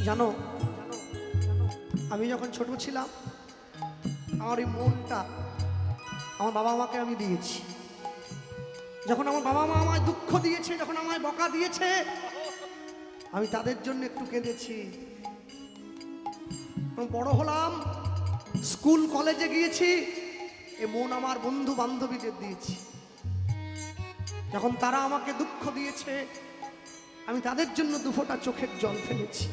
জানো, আমি যখন ছোট ছিলাম আমার এই মনটা আমার বাবা মাকে আমি দিয়েছি। যখন আমার বাবা মা আমায় দুঃখ দিয়েছে, যখন আমায় বকা দিয়েছে, আমি তাদের জন্য একটু কেঁদেছি। বড় হলাম, স্কুল কলেজে গিয়েছি, এ মন আমার বন্ধু বান্ধবীদের দিয়েছি। যখন তারা আমাকে দুঃখ দিয়েছে, আমি তাদের জন্য দুফোঁটা চোখের জল ফেলেছি।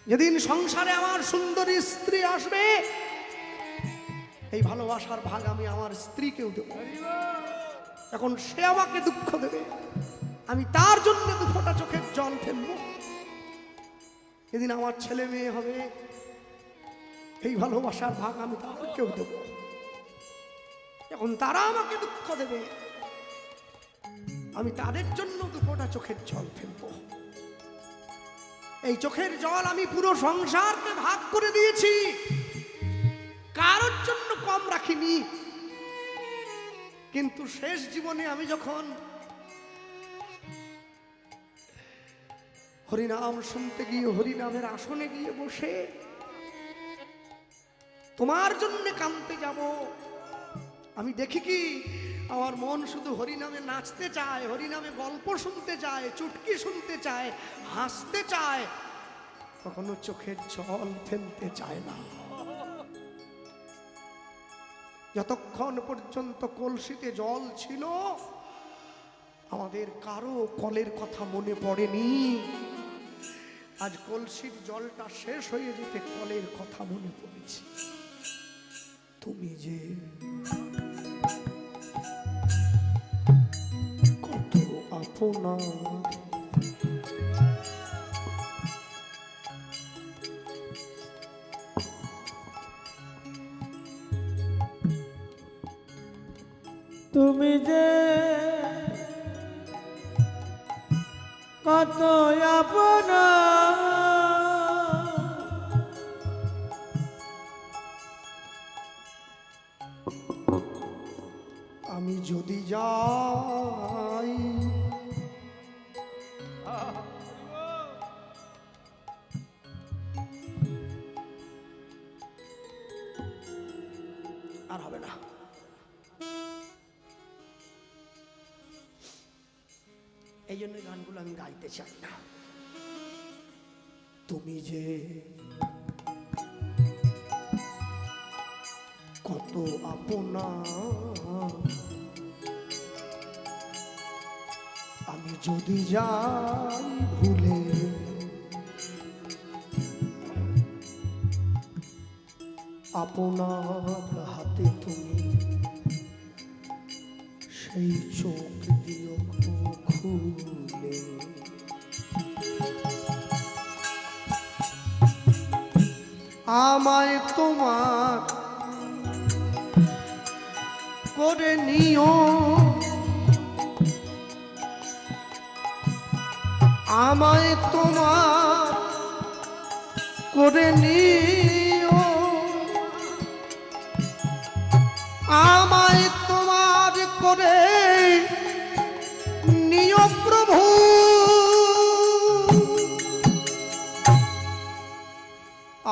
যেদিন সংসারে আমার সুন্দরী স্ত্রী আসবে, এই ভালোবাসার ভাগ আমি আমার স্ত্রীকেও দেব। যখন সে আমাকে দুঃখ দেবে, আমি তার জন্য দুফোঁটা চোখের জল ফেলবো। যেদিন আমার ছেলে মেয়ে হবে, এই ভালোবাসার ভাগ আমি তাদেরকেও দেব। যখন তারা আমাকে দুঃখ দেবে, আমি তাদের জন্য দুফোঁটা চোখের জল ফেলবো। এই চোখের জল আমি পুরো সংসারকে ভাগ করে দিয়েছি, কারোর জন্য কম রাখিনি। কিন্তু শেষ জীবনে আমি যখন হরিনাম শুনতে গিয়ে, হরিনামের আসনে গিয়ে বসে তোমার জন্য কাঁদতে যাব, আমি দেখি কি আমার মন শুধু হরিনামে নাচতে চায়, হরিনামে গল্প শুনতে চায়, চুটকি শুনতে চায়, হাসতে চায়, কখনো চোখের জল ফেলতে চায় না। যতক্ষণ পর্যন্ত কলসিতে জল ছিল, আমাদের কারো কলের কথা মনে পড়েনি। আজ কলসির জলটা শেষ হয়ে যেতে কলের কথা মনে পড়েছে। তুমি যে কত আপনা, তুমি যে কত আপনা, আমি যদি যাই আর হবে না। এই জন্য গানগুলো আমি গাইতে চাই না। তুমি যে কত আপনা, আমি যদি যাই ভুলে, আপনার হাতে তুমি সেই চোখ দিও খুলে। আমায় তোমার করে নিও, আমায় তোমার করে নিও, আমায় তোমার করে নিও প্রভু।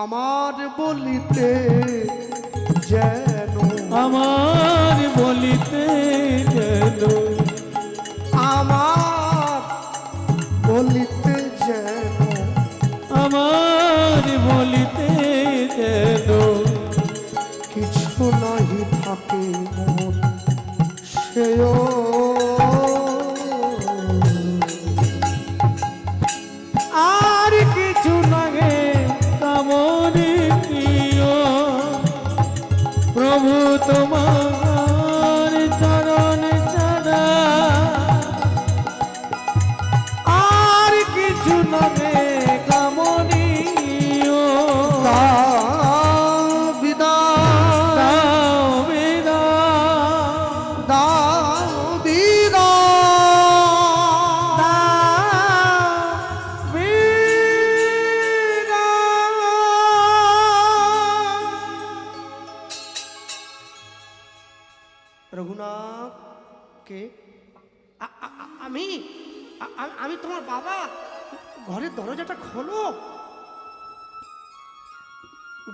আমার বলিতে যেন, আমার বলিতে যেন, আমার বলিতে যেন, আমার বলিতে যেন কিছু নাহি থাকে মন সেও। আর কিছু লাগে কামনে প্রিয়, প্রভু তোমার চরণ ছাড়া আর কিছু লাগে কামনে। রঘুনাথ কে? আমি আমি তোমার বাবা। ঘরের দরজাটা খোলো।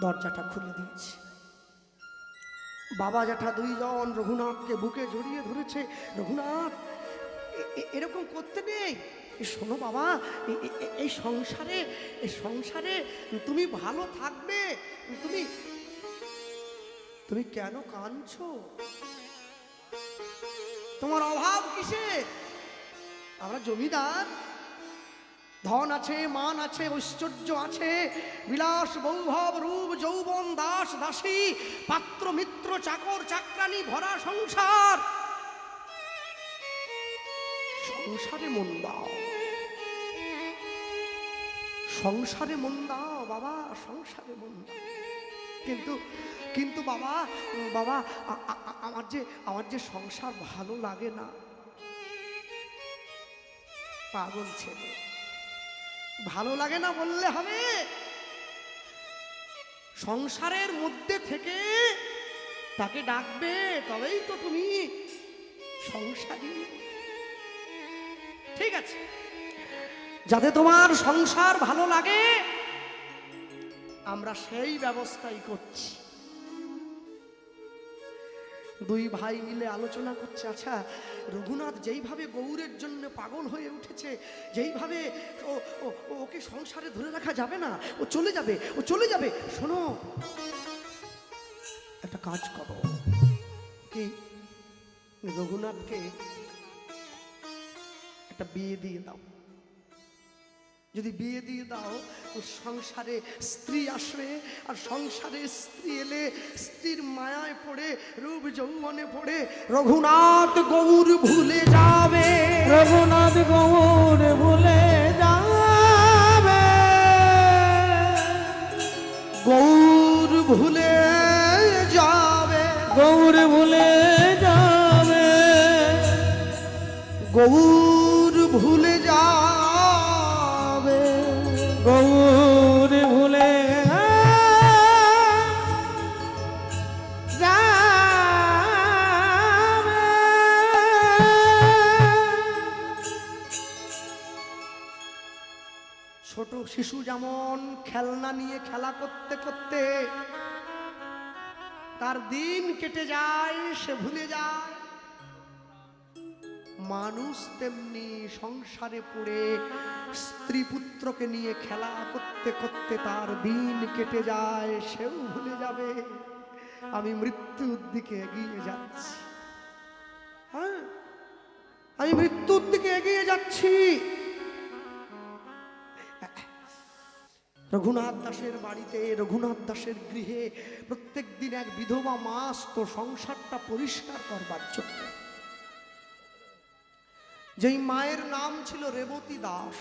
দরজাটা খুলে দিয়েছে। বাবা জ্যাঠা দুইজন রঘুনাথকে বুকে জড়িয়ে ধরেছে। রঘুনাথ, এরকম করতে নেই। শোনো বাবা, এই সংসারে তুমি ভালো থাকবে। তুমি কেন কাঁদছো? তোমার অভাব কিসে? আমরা জমিদার, ধন আছে, মান আছে, ঐশ্বর্য আছে, বিলাস বৈভব রূপ যৌবন, দাস দাসী, পাত্র মিত্র চাকর চাকরানি ভরা সংসার। সংসারে মন দাও, সংসারে মন দাও বাবা, সংসারে মন দাও। কিন্তু বাবা, আমার যে সংসার ভালো লাগে না। পাগল ছেলে, ভালো লাগে না বললে হবে? সংসারের মধ্যে থেকে তাকে ডাকবে, তবেই তো তুমি সংসারী। ঠিক আছে, যাতে তোমার সংসার ভালো লাগে আমরা সেই ব্যবস্থাই করছি। দুই ভাই মিলে আলোচনা করছে, আচ্ছা রঘুনাথ যেইভাবে গৌরের জন্য পাগল হয়ে উঠেছে, যেইভাবে ওকে সংসারে ধরে রাখা যাবে না, ও চলে যাবে। শোনো, একটা কাজ করো, কি রঘুনাথকে একটা বিয়ে দিয়ে দাও। যদি বিয়ে দিয়ে দাও, সংসারে স্ত্রী আসবে, আর সংসারে স্ত্রী এলে স্ত্রীর মায়ায় পড়ে, রূপ যৌবনে পড়ে রঘুনাথ গৌর ভুলে যাবে। রঘুনাথ গৌর ভুলে যাবে, গৌর ভুলে যাবে, গৌর ভুলে যাবে, গৌর ভুলে যাবে, গৌর ভুলে যাবে। ছোট শিশু যেমন খেলনা নিয়ে খেলা করতে করতে তার দিন কেটে যায়, সে ভুলে যায়, মানুষ তেমনি সংসারে পড়ে স্ত্রী পুত্রকে নিয়ে খেলা করতে করতে তার দিন কেটে যায়, সেও ভুলে যাবে আমি মৃত্যুর দিকে এগিয়ে যাচ্ছি। হ্যাঁ, আমি মৃত্যুর দিকে এগিয়ে যাচ্ছি। রঘুনাথ দাসের বাড়িতে, রঘুনাথ দাসের গৃহে প্রত্যেক দিন এক বিধবা মা আসতো সংসারটা পরিষ্কার করবার জন্য। যেই মায়ের নাম ছিল রেবতী দাস,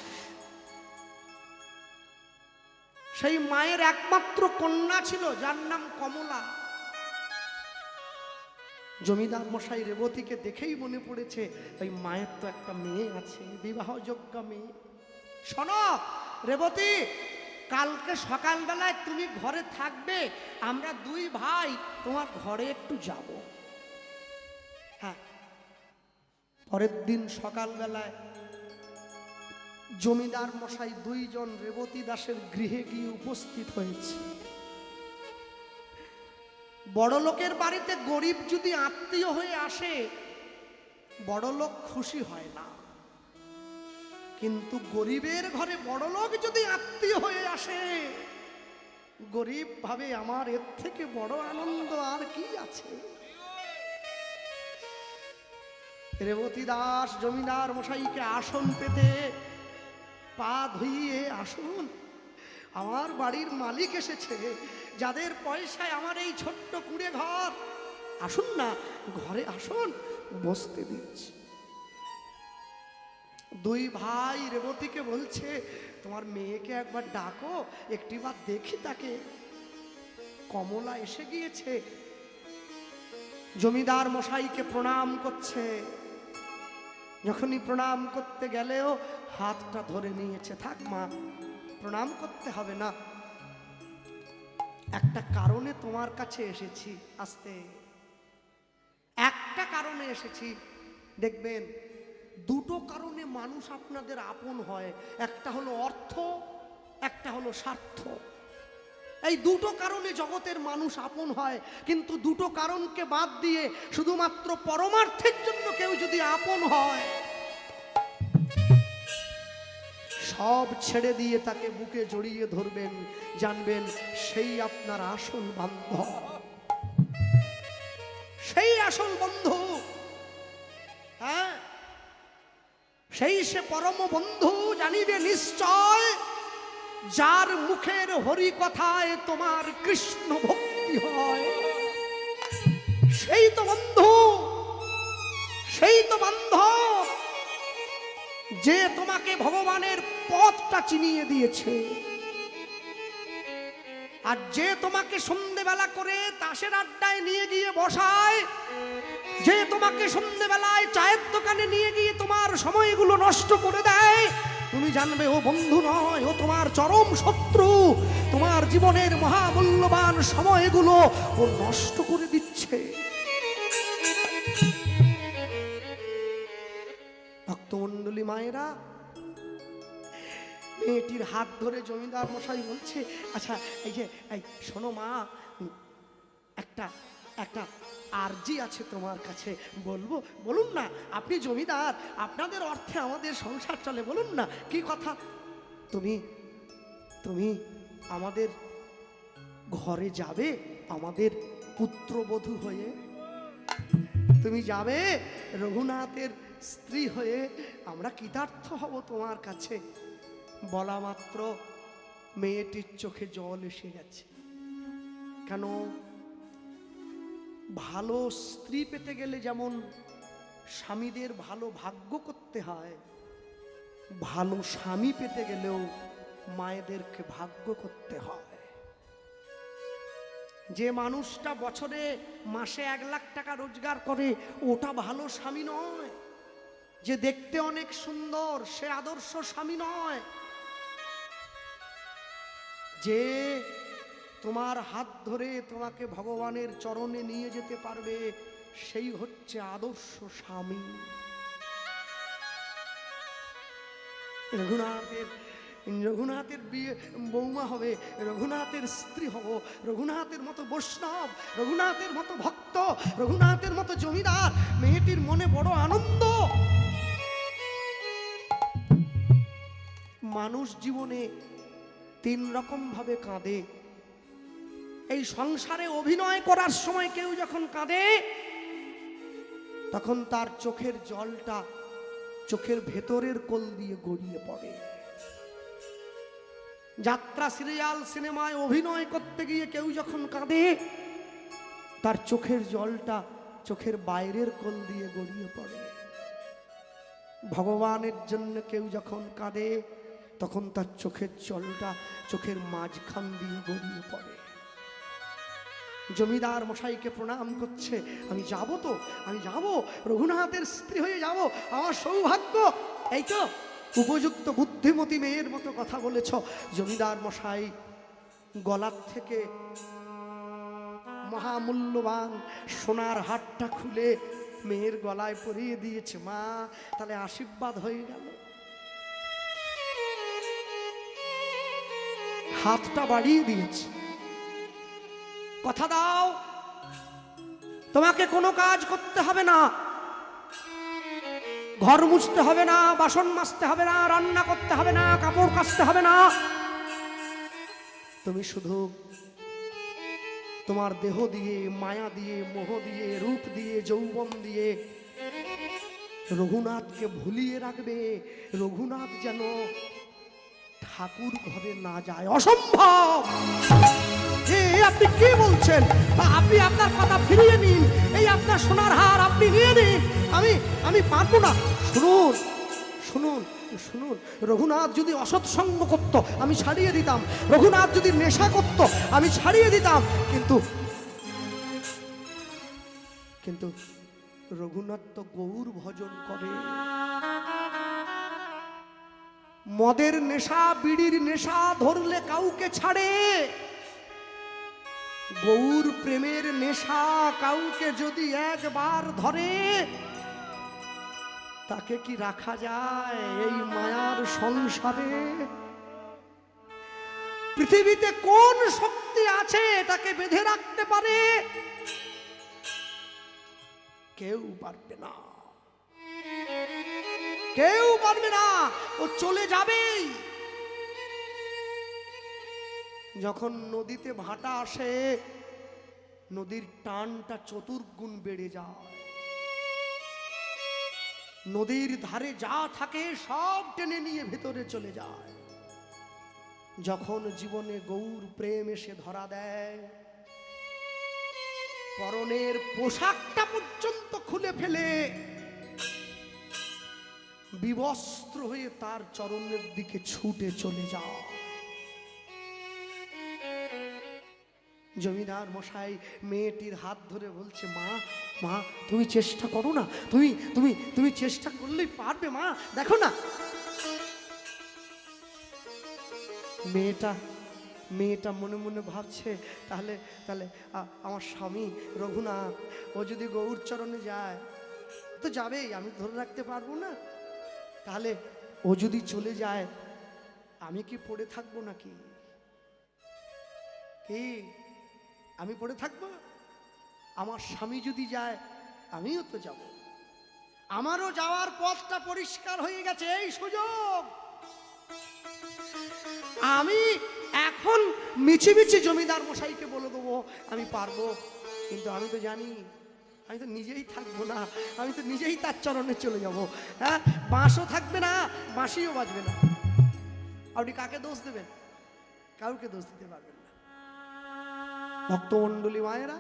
সেই মায়ের একমাত্র কন্যা ছিল যার নাম কমলা। জমিদার মশাই রেবতীকে দেখেই মনে পড়েছে, ওই মায়ের তো একটা মেয়ে আছে, বিবাহযোগ্য মেয়ে। শোনো রেবতী, কালকে সকালবেলায় তুমি ঘরে থাকবে, আমরা দুই ভাই তোমার ঘরে একটু যাব। হ্যাঁ, পরের দিন সকালবেলায় জমিদার মশাই দুইজন রেবতী দাসের গৃহে গিয়ে উপস্থিত হয়েছে। বড় লোকের বাড়িতে গরিব যদি আত্মীয় হয়ে আসে, বড় লোক খুশি হয় না, কিন্তু গরিবের ঘরে বড় লোক যদি আত্মীয় হয়ে আসে, গরিব ভাবে আমার এর থেকে বড় আনন্দ আর কি আছে। রেবতী দাস জমিদার মশাইকে আসন পেতে পা ধুইয়ে, আসুন, আমার বাড়ির মালিক এসেছে, যাদের পয়সায় আমার এই ছোট্ট কুঁড়ে ঘর, আসুন না, ঘরে আসুন, বসতে দিচ্ছি। দুই ভাই রেবতীকে বলছে, তোমার মেয়েকে একবার ডাকো, একটিবার দেখি তাকে। কমলা এসে গিয়েছে, জমিদার মশাইকে প্রণাম করছে। যখনই প্রণাম করতে গেলেও হাতটা ধরে নিয়েছে, থাক মা, প্রণাম করতে হবে না, একটা কারণে তোমার কাছে এসেছি। আস্তে, একটা কারণে এসেছি, দেখবেন দুটো কারণে মানুষ আপনাদের আপন হয়, একটা হলো অর্থ, একটা হলো স্বার্থ। এই দুটো কারণে জগতের মানুষ আপন হয়। কিন্তু দুটো কারণকে বাদ দিয়ে শুধুমাত্র পরমার্থের জন্য কেউ যদি আপন হয়, সব ছেড়ে দিয়ে তাকে বুকে জড়িয়ে ধরবেন, জানবেন সেই আপনার আসল বান্ধব, সেই আসল বন্ধু। হ্যাঁ, সেই সে পরম বন্ধু জানিবে নিশ্চয়, যার মুখের হরি কথায় তোমার কৃষ্ণ ভক্তি হয়। সেই তো বন্ধু, সেই তো বান্ধব, যে তোমাকে ভগবানের পথটা চিনিয়ে দিয়েছে। আর যে তোমাকে সন্ধ্যেবেলা করে তাসের আড্ডায় নিয়ে গিয়ে বসায়, যে তোমাকে সন্ধ্যেবেলায় চায়ের দোকানে নিয়ে গিয়ে তোমার সময়গুলো নষ্ট করে দেয়, তুমি জানবে ও বন্ধু নয়, ও তোমার চরম শত্রু। তোমার জীবনের মহামূল্যবান সময়গুলো ও নষ্ট করে দিচ্ছে। ভক্তমণ্ডলী মায়েরা, মেয়েটির হাত ধরে জমিদার মশাই বলছে, আচ্ছা এই যে এই শোনো মা, একটা একটা আরজি আছে তোমার কাছে, বলবো? বলুন না, আপনি জমিদার, আপনাদের অর্থে আমাদের সংসার চলে, বলুন না কি কথা। তুমি তুমি আমাদের ঘরে যাবে, আমাদের পুত্রবধূ হয়ে তুমি যাবে, রঘুনাথের স্ত্রী হয়ে, আমরা কৃতার্থ হব তোমার কাছে। বলা মাত্র মেয়েটির চোখে জল এসে গেছে। কেন? ভালো স্ত্রী পেতে গেলে যেমন স্বামীদের ভালো ভাগ্য করতে হয়, ভালো স্বামী পেতে গেলেও মায়েদেরকে ভাগ্য করতে হয়। যে মানুষটা বছরে মাসে 1 লাখ টাকা রোজগার করে, ওটা ভালো স্বামী নয়। যে দেখতে অনেক সুন্দর, সে আদর্শ স্বামী নয়। যে তোমার হাত ধরে তোমাকে ভগবানের চরণে নিয়ে যেতে পারবে, সেই হচ্ছে আদর্শ স্বামী। রঘুনাথের বিয়ে বৌমা হবে, রঘুনাথের স্ত্রী হব, রঘুনাথের মতো বৈষ্ণব, রঘুনাথের মতো ভক্ত, রঘুনাথের মতো জমিদার। মেয়েটির মনে বড় আনন্দ। মানুষ জীবনে 3 রকম ভাবে কাঁদে। এই সংসারে অভিনয় করার সময় কেউ যখন কাঁদে, তখন তার চোখের জলটা চোখের ভেতরের কোল দিয়ে গড়িয়ে পড়ে। যাত্রা, সিরিয়াল, সিনেমায় অভিনয় করতে গিয়ে কেউ যখন কাঁদে, তার চোখের জলটা চোখের বাইরের কোল দিয়ে গড়িয়ে পড়ে। ভগবানের জন্য কেউ যখন কাঁদে, তখন তার চোখের জলটা চোখের মাঝখান দিয়ে গড়িয়ে পড়ে। জমিদার মশাইকে প্রণাম করছে, আমি যাব তো, আমি যাব, রঘুনাথের স্ত্রী হয়ে যাব, আমার সৌভাগ্য। এই তো উপযুক্ত বুদ্ধিমতী মেয়ের মতো কথা বলেছ। জমিদার মশাই গলার থেকে মহামূল্যবান সোনার হারটা খুলে মেয়ের গলায় পরিয়ে দিয়েছে। মা, তাহলে আশীর্বাদ হয়ে গেল। হাতটা বাড়িয়ে দিয়েছে। কথা দাও, তোমাকে কোনো কাজ করতে হবে না, ঘর মুছতে হবে না, বাসন মাজতে হবে না, রান্না করতে হবে না, কাপড় কাচতে হবে না। তুমি শুধু তোমার দেহ দিয়ে, মায়া দিয়ে, মোহ দিয়ে, রূপ দিয়ে, যৌবন দিয়ে রঘুনাথকে ভুলিয়ে রাখবে। রঘুনাথ যেন ঠাকুর ঘরে না যায়। অসম্ভব। আপনি কি বলছেন? আপনি আপনার কথা ফিরিয়ে নিন, এই আপনার সোনার হার আপনি নিয়ে নিন। আমি পারবো না। শুনুন শুনুন শুনুন, রঘুনাথ যদি অসৎসঙ্গ করত, আমি ছাড়িয়ে দিতাম। রঘুনাথ যদি নেশা করত, আমি ছাড়িয়ে দিতাম। কিন্তু রঘুনাথ তো গৌর ভজন করে। মদের নেশা, বিড়ির নেশা ধরলে কাউকে ছাড়ে। গৌর প্রেমের নেশা কাউকে যদি একবার ধরে, তাকে কি রাখা যায় এই মায়ার সংসারে? পৃথিবীতে কোন শক্তি আছে তাকে বেঁধে রাখতে পারে? কেউ পারবে না, কেউ পারবে না। ও চলে যাবেই। যখন নদীতে ভাটা আসে, নদীর টানটা চতুর্গুণ বেড়ে যায়। নদীর ধারে যা থাকে সব টেনে নিয়ে ভেতরে চলে যায়। যখন জীবনে গৌর প্রেম এসে ধরা দেয়, পরনের পোশাকটা পর্যন্ত খুলে ফেলে বিবস্ত্র হয়ে তার চরণের দিকে ছুটে চলে যায়। জমিদার মশাই মেয়েটির হাত ধরে বলছে, মা মা তুমি চেষ্টা করো না, তুমি তুমি তুমি চেষ্টা করলেই পারবে মা, দেখো না। মেয়েটা মনে মনে ভাবছে, তাহলে তাহলে আমার স্বামী রঘুনাথ ও যদি গৌর চরণে যায় তো যাবেই, আমি ধরে রাখতে পারবো না। তাহলে ও যদি চলে যায় আমি কি পড়ে থাকবো নাকি? কি আমি পড়ে থাকবো? আমার স্বামী যদি যায় আমিও তো যাব। আমারও যাওয়ার পথটা পরিষ্কার হয়ে গেছে, এই সুযোগ। আমি এখন মিছিমিছি জমিদার মশাইকে বলে দেবো আমি পারবো, কিন্তু আমি তো জানি আমি তো নিজেই থাকবো না, আমি তো নিজেই তার চরণে চলে যাব। হ্যাঁ, বাঁশও থাকবে না, বাঁশিও বাজবে না। আপনি কাকে দোষ দেবেন? কাউকে দোষ দিতে পারবেন না। ভক্তমণ্ডলী মায়েরা,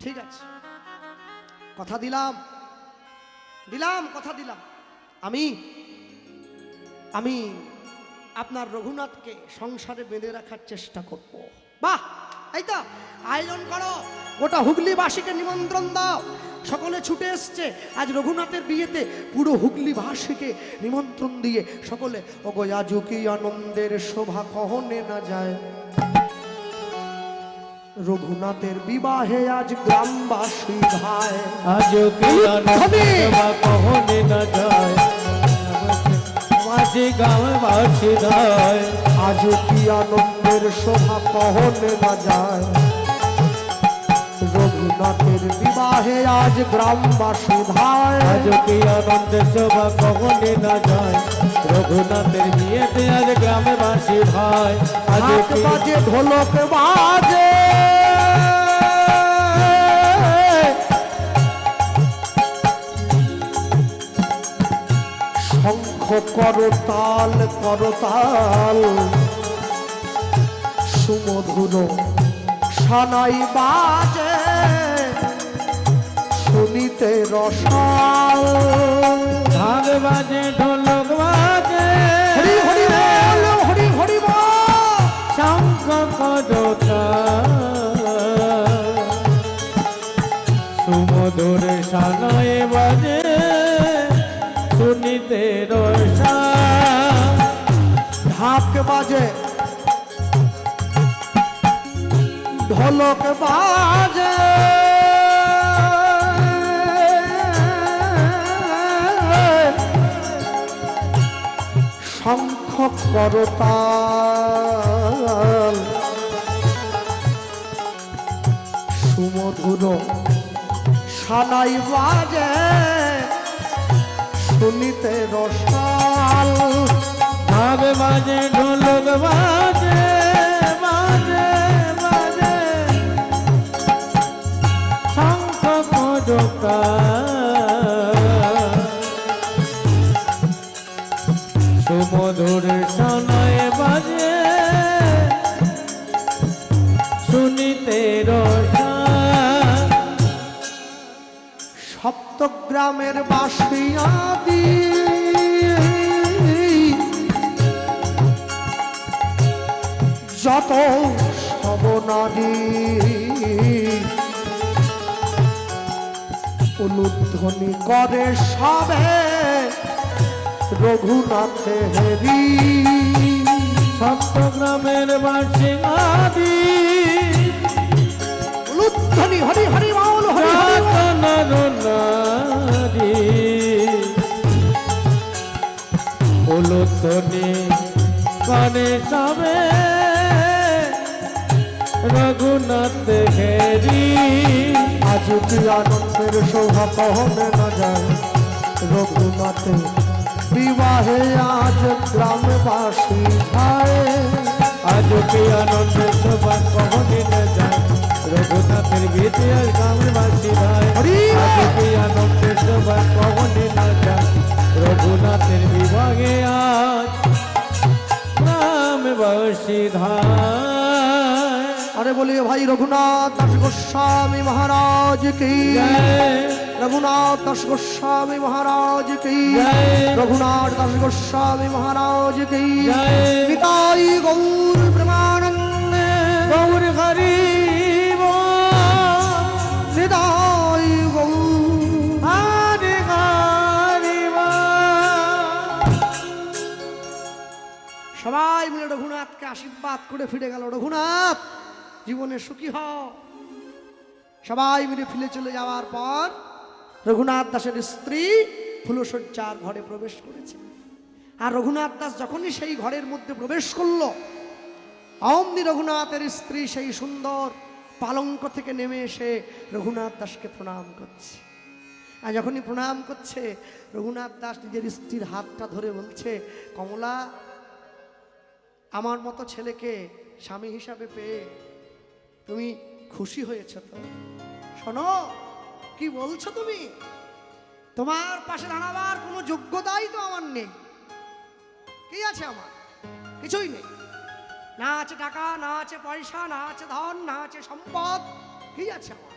ঠিক আছে, কথা দিলাম কথা দিলাম, আমি আপনার রঘুনাথকে সংসারে বেঁধে রাখার চেষ্টা করব। বাহ, এই তো আয়োজন করো, গোটা হুগলিবাসীকে নিমন্ত্রণ দাও। সকলে ছুটে এসছে আজ রঘুনাথের বিয়েতে। পুরো হুগলিবাসীকে নিমন্ত্রণ দিয়ে সকলে অগয়াজুকি আনন্দের শোভা কহনে না যায়। রঘুনাথের বিবাহে আজ গ্রামবাসী ধায়, আজ কি আনন্দের শোভা কহনে না যায়। মাঝে গ্রামবাসী ধায়, আজ কি আনন্দের শোভা কহনে না যায়। রঘুনাথের বিবাহে আজ গ্রামবাসী ধায়, আজ কি আনন্দের শোভা কহনে না যায়। রঘুনাথের বিয়েতে আজ গ্রামবাসী ভাই, আজ ঢাক বাজে ঢোলক বাজে, শঙ্খ করতাল করতাল, সুমধুর সানাই বাজে, শুনিতে রসাল। ঢাক বাজে ঢোলক বাজে, হরি হরি বল, হরি হরি বল। শঙ্খ করতাল, সুমধুর সানাই বাজে, শুনিতে রসাল। ঢাক বাজে ঢোলক বাজে, শঙ্খ করতাল, সুমধুর সানাই বাজে, শুনিতে রসাল। ঢাক বাজে ঢোলক বাজে, বাজে বাজে, শঙ্খ করতাল, সুমধুর সানাই বাজে, শুনিতে রসাল। সপ্তগ্রামের বাসিয়াদি যত শবনাদি, উলুধ্বনি করে সবে রঘুনাথে হেরি। সপ্তগ্রামের বাসী আদি, উলুধ্বনি হরি হরি বল, হরি হরি বল। নারী ধ্বনি কানে সবে রঘুনাথ ঘেরি। আজ কি আনন্দের শোভা কহনে না যায়, রঘুনাথে বিবাহে আজ গ্রামবাসী যায়। আজ কি আনন্দের শোভা কহনে না যায়, রঘুনাথের বিধি আর গ্রামবাসী ভাই। আজ কি আনন্দের শোভা কহনে না যায়, রঘুনাথের বিবাহে আজ গ্রামবাসী ধায়। अरे बोलिए भाई रघुनाथ दास गोस्वामी महाराज की जय। रघुनाथ दास गोस्वामी महाराज की जय। रघुनाथ दास गोस्वामी महाराज की जय। निताई गौर प्रेमानंद गौर हरि निताई गौर हरि हरि সবাই মিলে রঘুনাথকে আশীর্বাদ করে ফিরে গেল। রঘুনাথ জীবনে সুখী হও। সবাই মিলে ফিরে চলে যাওয়ার পর রঘুনাথ দাসের স্ত্রী ফুলশয্যার ঘরে প্রবেশ করেছে। আর রঘুনাথ দাস যখনই সেই ঘরের মধ্যে প্রবেশ করলো, অমনি রঘুনাথের স্ত্রী সেই সুন্দর পালঙ্ক থেকে নেমে এসে রঘুনাথ দাসকে প্রণাম করছে। আর যখনই প্রণাম করছে, রঘুনাথ দাস নিজের স্ত্রীর হাতটা ধরে বলছে, কমলা, আমার মতো ছেলেকে স্বামী হিসাবে পেয়ে তুমি খুশি হয়েছ তো? শোনো, কি বলছো তুমি? তোমার পাশে দাঁড়াবার কোনো যোগ্যতাই তো আমার নেই। কি আছে আমার? কিছুই নেই। না আছে টাকা, না আছে পয়সা, না আছে ধন, না আছে সম্পদ, কি আছে আমার?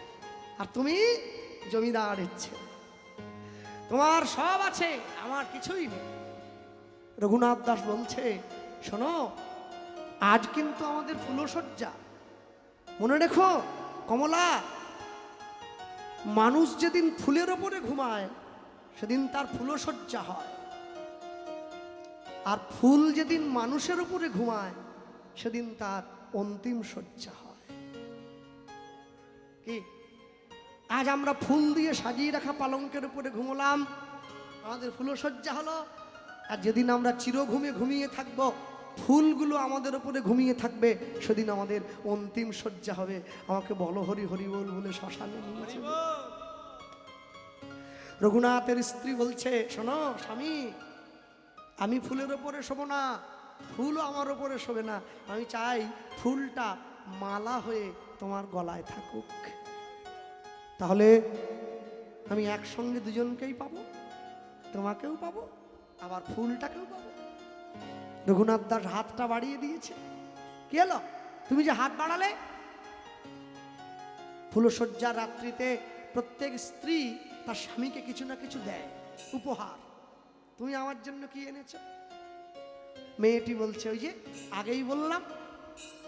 আর তুমি জমিদারের ছেলে, তোমার সব আছে, আমার কিছুই নেই। রঘুনাথ দাস বলছে, শোনো, আজ কিন্তু আমাদের ফুলশয্যা। মনে রেখো কমলা, মানুষ যেদিন ফুলের ওপরে ঘুমায় সেদিন তার ফুলশয্যা হয়, আর ফুল যেদিন মানুষের উপরে ঘুমায় সেদিন তার অন্তিম শয্যা হয়। কি আজ আমরা ফুল দিয়ে সাজিয়ে রাখা পালঙ্কের উপরে ঘুমলাম, আমাদের ফুলশয্যা হলো। আর যেদিন আমরা চিরঘুমে ঘুমিয়ে থাকব, ফুলগুলো আমাদের উপরে ঘুমিয়ে থাকবে, সেদিন আমাদের অন্তিম শয্যা হবে। আমাকে বলো হরি হরি বল বলে শ্মশানে নিয়ে যাবে। রঘুনাথের স্ত্রী বলছে, শোনো স্বামী, আমি ফুলের ওপরে শোবো না, ফুলও আমার ওপরে শোবে না। আমি চাই ফুলটা মালা হয়ে তোমার গলায় থাকুক, তাহলে আমি একসঙ্গে দুজনকেই পাবো, তোমাকেও পাবো আবার ফুলটাকেও পাবো। রঘুনাথ দাস হাতটা বাড়িয়ে দিয়েছে। কি হলো? তুমি যে হাত বাড়ালে। ফুলশয্যার রাত্রিতে প্রত্যেক স্ত্রী তার স্বামীকে কিছু না কিছু দেয় উপহার। তুমি আমার জন্য কি এনেছো? মেয়েটি বলছে, ওই যে আগেই বললাম,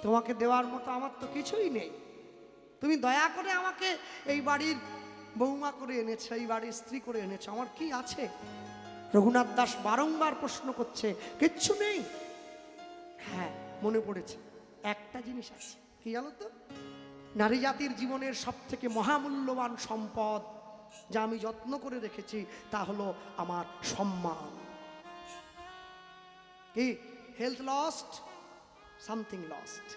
তোমাকে দেওয়ার মতো আমার তো কিছুই নেই, তুমি দয়া করে আমাকে এই বাড়ির বৌমা করে এনেছো, এই বাড়ির স্ত্রী করে এনেছো, আমার কি আছে? রঘুনাথ দাস বারংবার প্রশ্ন করছে, কিচ্ছু নেই। হ্যাঁ, মনে পড়েছে, একটা জিনিস আছে। কি জানো তো? নারী জাতির জীবনের সব থেকে মহামূল্যবান সম্পদ যা আমি যত্ন করে রেখেছি, তা হলো আমার সম্মান। কি? Health lost, something lost,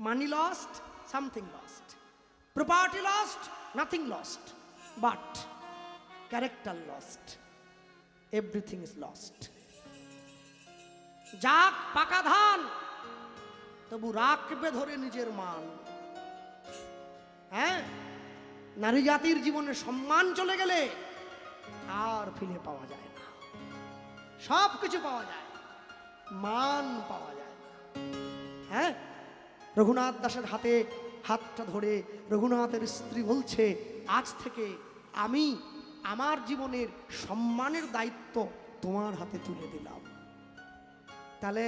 money lost, something lost, property lost, nothing lost, but character lost, everything is lost. যাক পাকা ধান, তবু রাখবে ধরে নিজের মান। হ্যাঁ, নারী জাতির জীবনে সম্মান চলে গেলে আর ফিরে পাওয়া যায় না। সব কিছু পাওয়া যায়, মান পাওয়া যায় না। হ্যাঁ, রঘুনাথ দাসের হাতে হাতটা ধরে রঘুনাথের স্ত্রী বলছে, আজ থেকে আমি আমার জীবনের সম্মানের দায়িত্ব তোমার হাতে তুলে দিলাম। তাহলে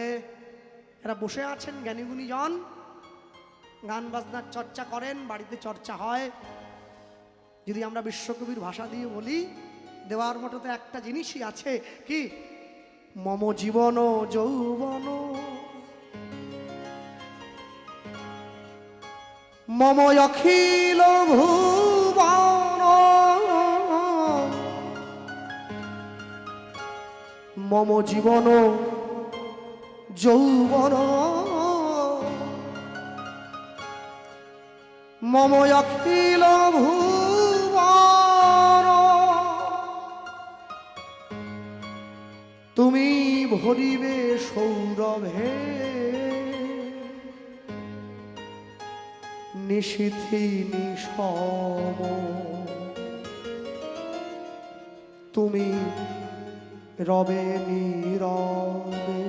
এরা বসে আছেন জ্ঞানীগুণী জন, গান বাজনার চর্চা করেন, বাড়িতে চর্চা হয়। যদি আমরা বিশ্বকবির ভাষা দিয়ে বলি, দেওয়ার মতো তো একটা জিনিসই আছে। কি? মম জীবন যৌবন মম অখিল ভুবন মম জীবন যৌবন মম অখিল ভুবন তুমি ভরিবে সৌরভে নিশীথি নিশম তুমি রবে নীরবে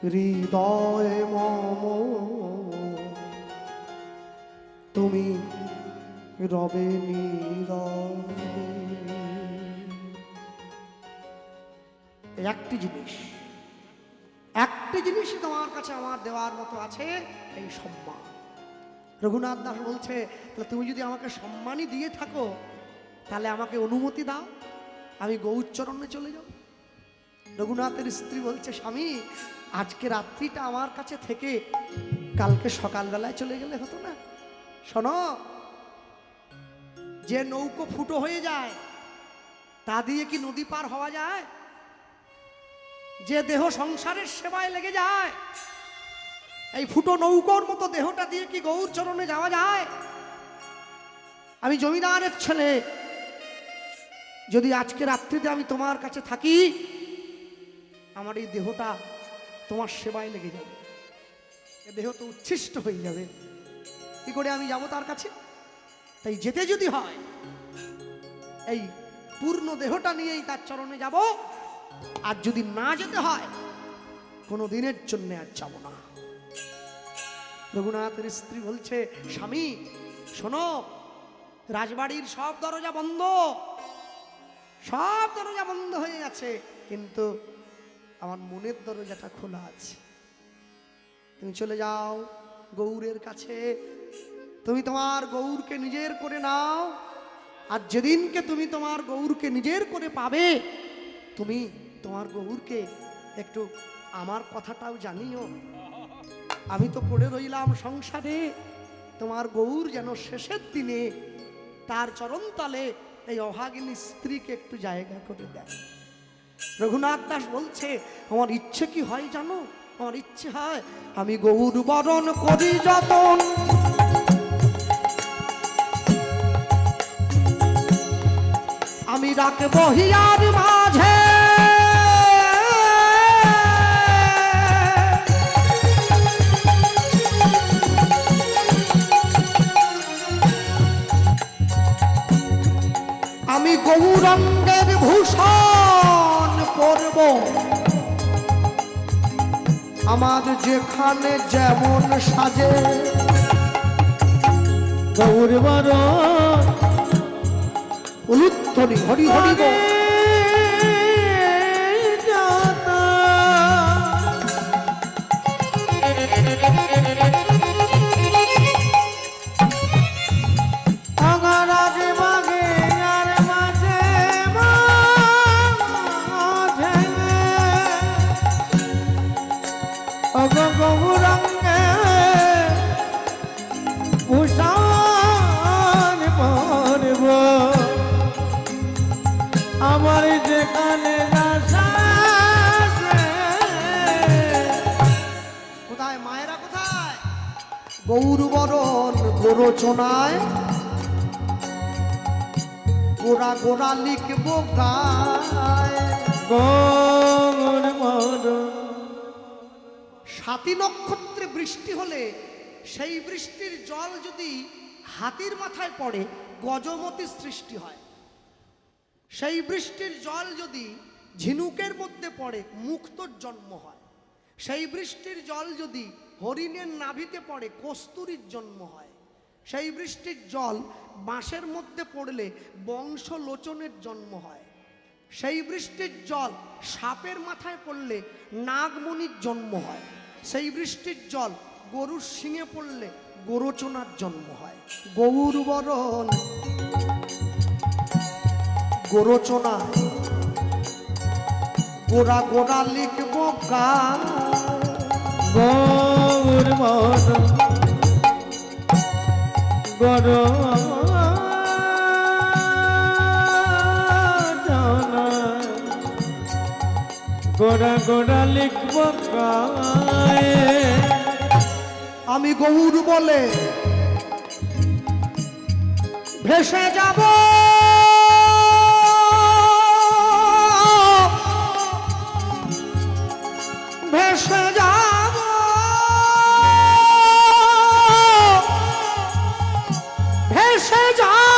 হৃদয় মম তুমি রবে নীরবে। একটি জিনিসই তোমার কাছে আমার দেওয়ার মতো আছে, এই সম্মান। রঘুনাথ দাস বলছে, তাহলে তুমি যদি আমাকে সম্মানই দিয়ে থাকো তাহলে আমাকে অনুমতি দাও, আমি গৌরচরণে চলে যাব। রঘুনাথের স্ত্রী বলছে, স্বামী আজকে রাত্রিটা আমার কাছে থেকে কালকে সকালবেলায় চলে গেলে হতো না? শোনো, যে নৌকো ফুটো হয়ে যায় তা দিয়ে কি নদী পার হওয়া যায়? যে দেহ সংসারের সেবায় লেগে যায়, এই ফুটো নৌকোর মতো দেহটা দিয়ে কি গৌর চরণে যাওয়া যায়? আমি জমিদারের ছেলে, যদি আজকে রাত্রিতে আমি তোমার কাছে থাকি, আমার এই দেহটা তোমার সেবায় লেগে যাবে, এ দেহ তো উচ্ছিষ্ট হয়ে যাবে, কি করে আমি যাব তার কাছে? তাই যেতে যদি হয় এই পূর্ণ দেহটা নিয়েই তার চরণে যাব, আর যদি না যেতে হয় কোনো দিনের জন্য আর যাব না। রঘুনাথের স্ত্রী বলছে, স্বামী শোনো, রাজবাড়ির সব দরজা বন্ধ, সব দরজা বন্ধ হয়ে গেছে, কিন্তু আমার মনের দরজাটা খোলা আছে। তুমি চলে যাও গৌরের কাছে, তুমি তোমার গৌরকে নিজের করে নাও, আর যেদিনকে তুমি তোমার গৌরকে নিজের করে পাবে, তুমি তোমার গৌরকে একটু আমার কথাটাও জানিও। আমি তো পড়ে রইলাম সংসারে, তোমার গৌর যেন শেষের দিনে তার চরণতলে এই অভাগিনী স্ত্রীকে একটু জায়গা করে দেয়। রঘুনাথ দাস বলছে, আমার ইচ্ছে কি হয় জানো? আমার ইচ্ছে হয় আমি গৌর বরণ করি যতন, আমি রাখবো হিয়ার মাঝে, আমি গৌরাঙ্গের ভূষণ পরব, আমার যেখানে যেমন সাজে, গৌর বরণ উলুধ্বনি হরি হরি গো। গৌরাঙ্গে ভূষণ পরব, আমার যেখানে কোথায় মায়েরা কোথায়? গৌর বরণ গোরচনায় গোরা গোরা লিখবো গায়। গৌর বরণ সাতী নক্ষত্রে বৃষ্টি হলে সেই বৃষ্টির জল যদি হাতির মাথায় পড়ে গজমতি সৃষ্টি হয়, সেই বৃষ্টির জল যদি ঝিনুকের মধ্যে পড়ে মুক্তোর জন্ম হয়, সেই বৃষ্টির জল যদি হরিণের নাভিতে পড়ে কস্তুরীর জন্ম হয়, সেই বৃষ্টির জল বাঁশের মধ্যে পড়লে বংশলোচনের জন্ম হয়, সেই বৃষ্টির জল সাপের মাথায় পড়লে নাগমণির জন্ম হয়, সেই বৃষ্টির জল গরুর শিঙে পড়লে গোরচনার জন্ম হয়। গৌর বরণ গোরচনা গোরা গোরা লিখব গান। গৌর বরণ গৌর গোড়া গোড়া লিখব গায়ে আমি গৌর বলে ভেসে যাব ভেসে যাব ভেসে যাব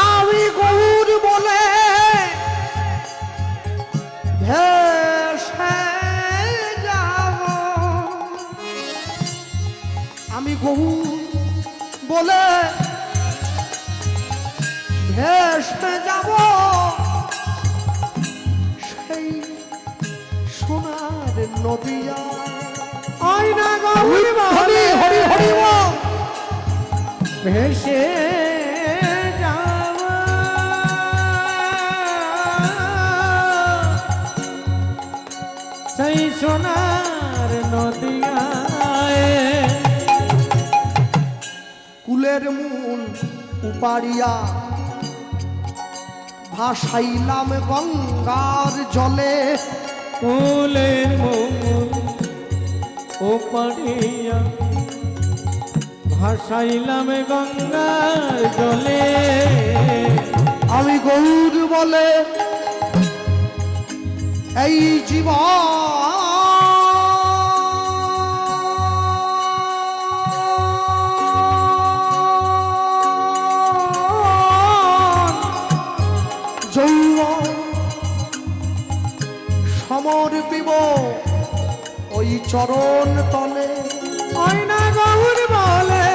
আমি গৌর বলে ভেসে যাব আমি গৌর বলে ভেসে যাব সেই সোনার নদিয়া আয়না গৌর হরি হরি হরি বল। ভেসে যাব সেই সোনার নদিয়ায় কুলের মূল উপাড়িয়া ভাসাইলাম গঙ্গার জলে ফুলের মূল ও পাড়িয়া ভাসাইলাম গঙ্গার জলে আমি গৌর বলে এই যৌবন সমর্পিব ওই চরণ তলে আয়না গৌর বলে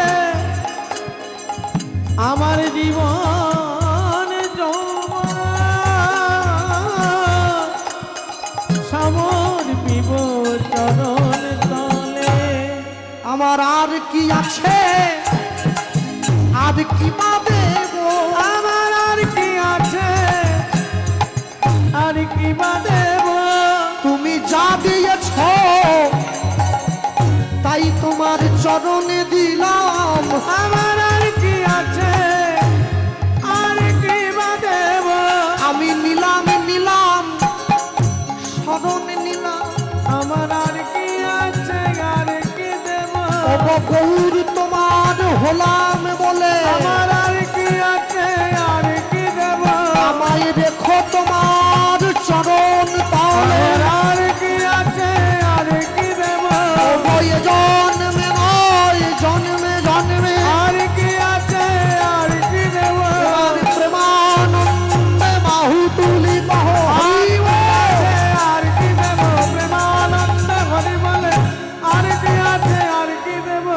আমার জীবন যৌবন সমর্পিব চরণ তলে আমার আর কি আছে আর কি পাবে আমার আর কি আছে আর কি বা দেব তুমি যা দিয়েছ তাই তোমার চরণে দিলাম আমার আর কি আছে আর কি বা দেব আমি নিলাম নিলাম স্মরণে নিলাম আমার আর কি আছে আর কি দেব গৌর তোমার হলাম বলে আমার আর কি আছে আর কি দেব আমায় রেখো তোমার চরণ তালে আমার আর কি আছে আর কি দেব জন্মে নয় জন্মে জন্মে আর কি আছে আর কি দেব আর প্রেমানন্দে বাহু তুলি কহ আর কি দেব প্রেমানন্দ হরি বলে আর কি আছে আর কি দেব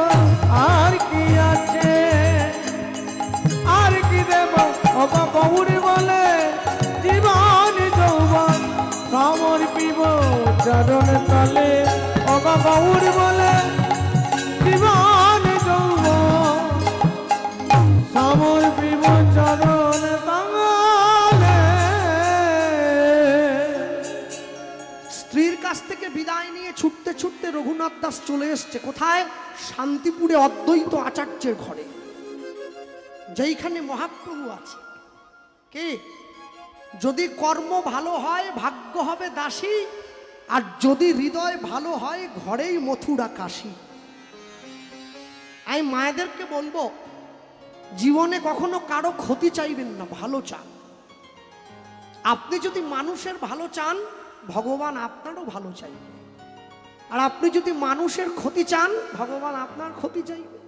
আর কি আছে আর কি দেব অবা গৌরী বলে জীবন যৌবন সমর্পিব চরণ তলে অবা গৌরী বলে জীবন যৌবন সমর্পিব চরণ তলে স্ত্রীর কাছ থেকে বিদায় নিয়ে ছুটতে ছুটতে রঘুনাথ দাস চলে এসছে কোথায় শান্তিপুরে অদ্বৈত আচার্যের ঘরে যেইখানে মহাপ্রভু আছে কে যদি কর্ম ভালো হয় ভাগ্য হবে দাসী আর যদি হৃদয় ভালো হয় ঘরেই মথুরা কাশী আমি মায়েদেরকে বলবো জীবনে কখনো কারো ক্ষতি চাইবেন না ভালো চান আপনি যদি মানুষের ভালো চান ভগবান আপনারও ভালো চাইবে আর আপনি যদি মানুষের ক্ষতি চান ভগবান আপনার ক্ষতি চাইবে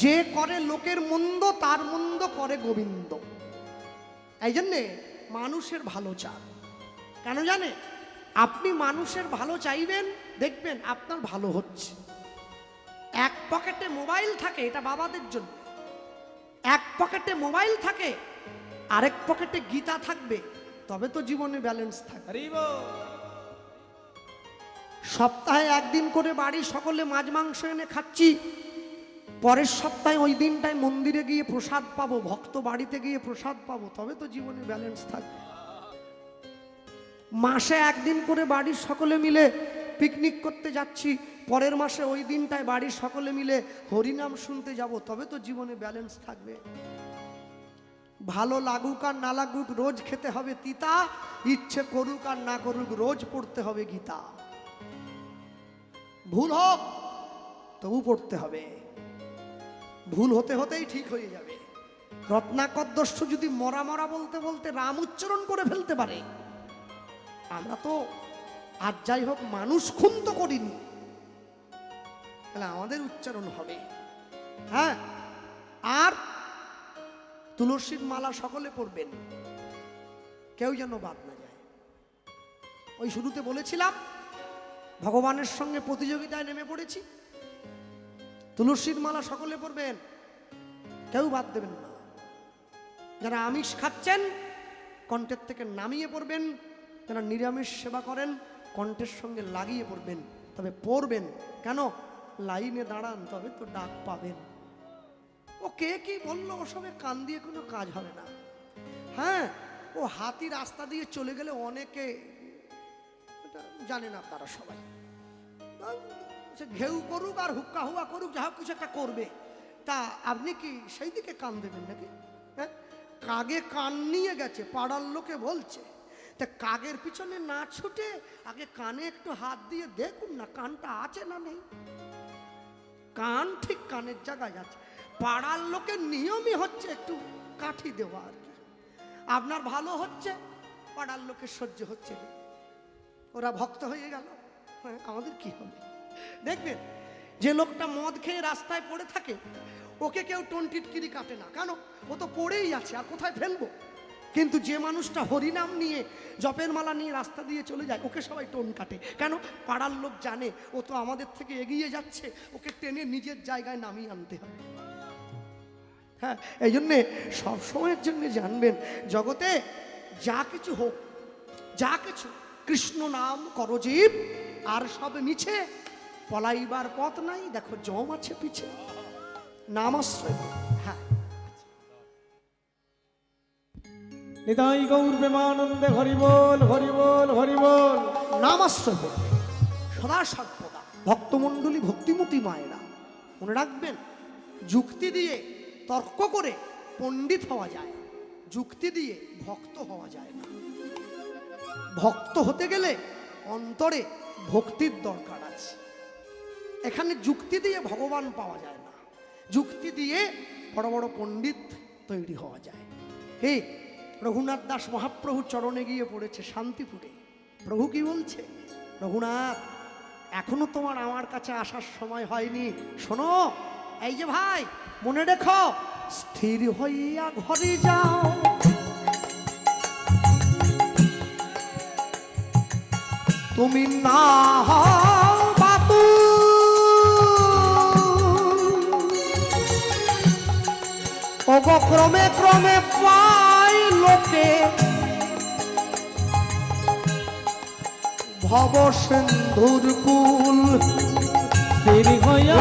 যে করে লোকের মন্দ তার মন্দ করে গোবিন্দ এই জন্যে মানুষের ভালো চান কেন জানে আপনি মানুষের ভালো চাইবেন দেখবেন আপনার ভালো হচ্ছে এক পকেটে মোবাইল থাকে এটা বাবাদের জন্য এক পকেটে মোবাইল থাকে আরেক পকেটে গীতা থাকবে তবে তো জীবনে ব্যালেন্স থাকবে সপ্তাহে একদিন করে বাড়ি সকলে মাছ মাংস এনে খাচ্ছি পরের সপ্তাহে ওই দিনটায় মন্দিরে গিয়ে প্রসাদ পাবো ভক্ত বাড়িতে গিয়ে প্রসাদ পাবো তবে তো জীবনে ব্যালেন্স থাকবে মাসে একদিন করে বাড়ির সকলে মিলে পিকনিক করতে যাচ্ছি পরের মাসে ওই দিনটায় বাড়ির সকলে মিলে হরিনাম শুনতে যাব তবে তো জীবনে ব্যালেন্স থাকবে ভালো লাগুক আর না লাগুক রোজ খেতে হবে তিতা, ইচ্ছে করুক আর না করুক রোজ পড়তে হবে গীতা। ভুল হোক তবু পড়তে হবে, ভুল হতে হতেই ঠিক হয়ে যাবে। রত্নাকর দস্যু যদি মরা মরা বলতে বলতে রাম উচ্চারণ করে ফেলতে পারে, আমরা তো আজ যাই হোক মানুষ খুন তো করিনি, তাহলে আমাদের উচ্চারণ হবে। হ্যাঁ, আর তুলসীর মালা সকলে পড়বেন, কেউ যেন বাদ না যায়। ওই শুরুতে বলেছিলাম ভগবানের সঙ্গে প্রতিযোগিতায় নেমে পড়েছি, তুলসীর মালা সকলে পড়বেন, কেউ বাদ দেবেন না। যারা আমিষ খাচ্ছেন কণ্ঠের থেকে নামিয়ে পড়বেন, যারা নিরামিষ সেবা করেন কণ্ঠের সঙ্গে লাগিয়ে পড়বেন, তবে পড়বেন কেন? লাইনে দাঁড়ান, তবে তো ডাক পাবেন। ও কে কি বললো, ওসবে কান দিয়ে কোনো কাজ হবে না। হ্যাঁ, ও হাতি রাস্তা দিয়ে চলে গেলে অনেকে জানেন আপনারা সবাই, সে ঘেউ করুক আর হুক্কা হুয়া করুক, যা হোক কিছু একটা করবে, তা আপনি কি সেই দিকে কান দেবেন নাকি? হ্যাঁ, কাগে কান নিয়ে গেছে, পাড়ার লোকে বলছে, তা কাগের পিছনে না ছুটে আগে কানে একটু হাত দিয়ে দেখুন না কানটা আছে না নেই। কান ঠিক কানের জায়গায় আছে, পাড়ার লোকের নিয়মই হচ্ছে একটু কাঠি দেওয়া আর কি। আপনার ভালো হচ্ছে, পাড়ার লোকের সহ্য হচ্ছে না, ওরা ভক্ত হয়ে গেল, হ্যাঁ, আমাদের কি হবে? দেখবেন যে লোকটা মদ খেয়ে রাস্তায় পড়ে থাকে ওকে কেউ টিটকিরি কাটে না, কেন? ও তো পড়েই আছে, আর কোথায় ফেলবো? কিন্তু যে মানুষটা হরিনাম নিয়ে জপের মালা নিয়ে রাস্তা দিয়ে চলে যায় ওকে সবাই টোন কাটে, কেন? পাড়ার লোক জানে ও তো আমাদের থেকে এগিয়ে যাচ্ছে, ওকে টেনে নিজের জায়গায় নামিয়ে আনতে হবে। হ্যাঁ, এই জন্যে সবসময়ের জন্য জানবেন জগতে যা কিছু হোক, যা কিছু, কৃষ্ণ নাম করজীব, আর সব মিছে, পলাইবার পথ নাই, দেখো জম আছে পিছে, নাম আশ্রয়। হ্যাঁ, নিতাই গৌর প্রেমানন্দে হরি বল হরি বল হরি বল। নাম আশ্রয় করবে সদা সর্বদা। ভক্তমণ্ডলী ভক্তিমতী মায়েরা মনে রাখবেন, যুক্তি দিয়ে তর্ক করে পণ্ডিত হওয়া যায়, যুক্তি দিয়ে ভক্ত হওয়া যায় না। ভক্ত হতে গেলে অন্তরে ভক্তির দরকার আছে। এখানে যুক্তি দিয়ে ভগবান পাওয়া যায় না, যুক্তি দিয়ে বড় বড় পণ্ডিত তৈরি হওয়া যায়। হে, রঘুনাথ দাস মহাপ্রভু চরণে গিয়ে পড়েছে শান্তিপুরে। প্রভু কি বলছে? রঘুনাথ, এখনো তোমার আমার কাছে আসার সময় হয়নি, শোনো, এই যে ভাই, মনে রেখো, স্থির হইয়া ঘরে যাও, তুমি না হও বাতুল, ওগো ক্রমে ক্রমে পাই লোকে ভব সিন্ধুর কুল। স্থির হইয়া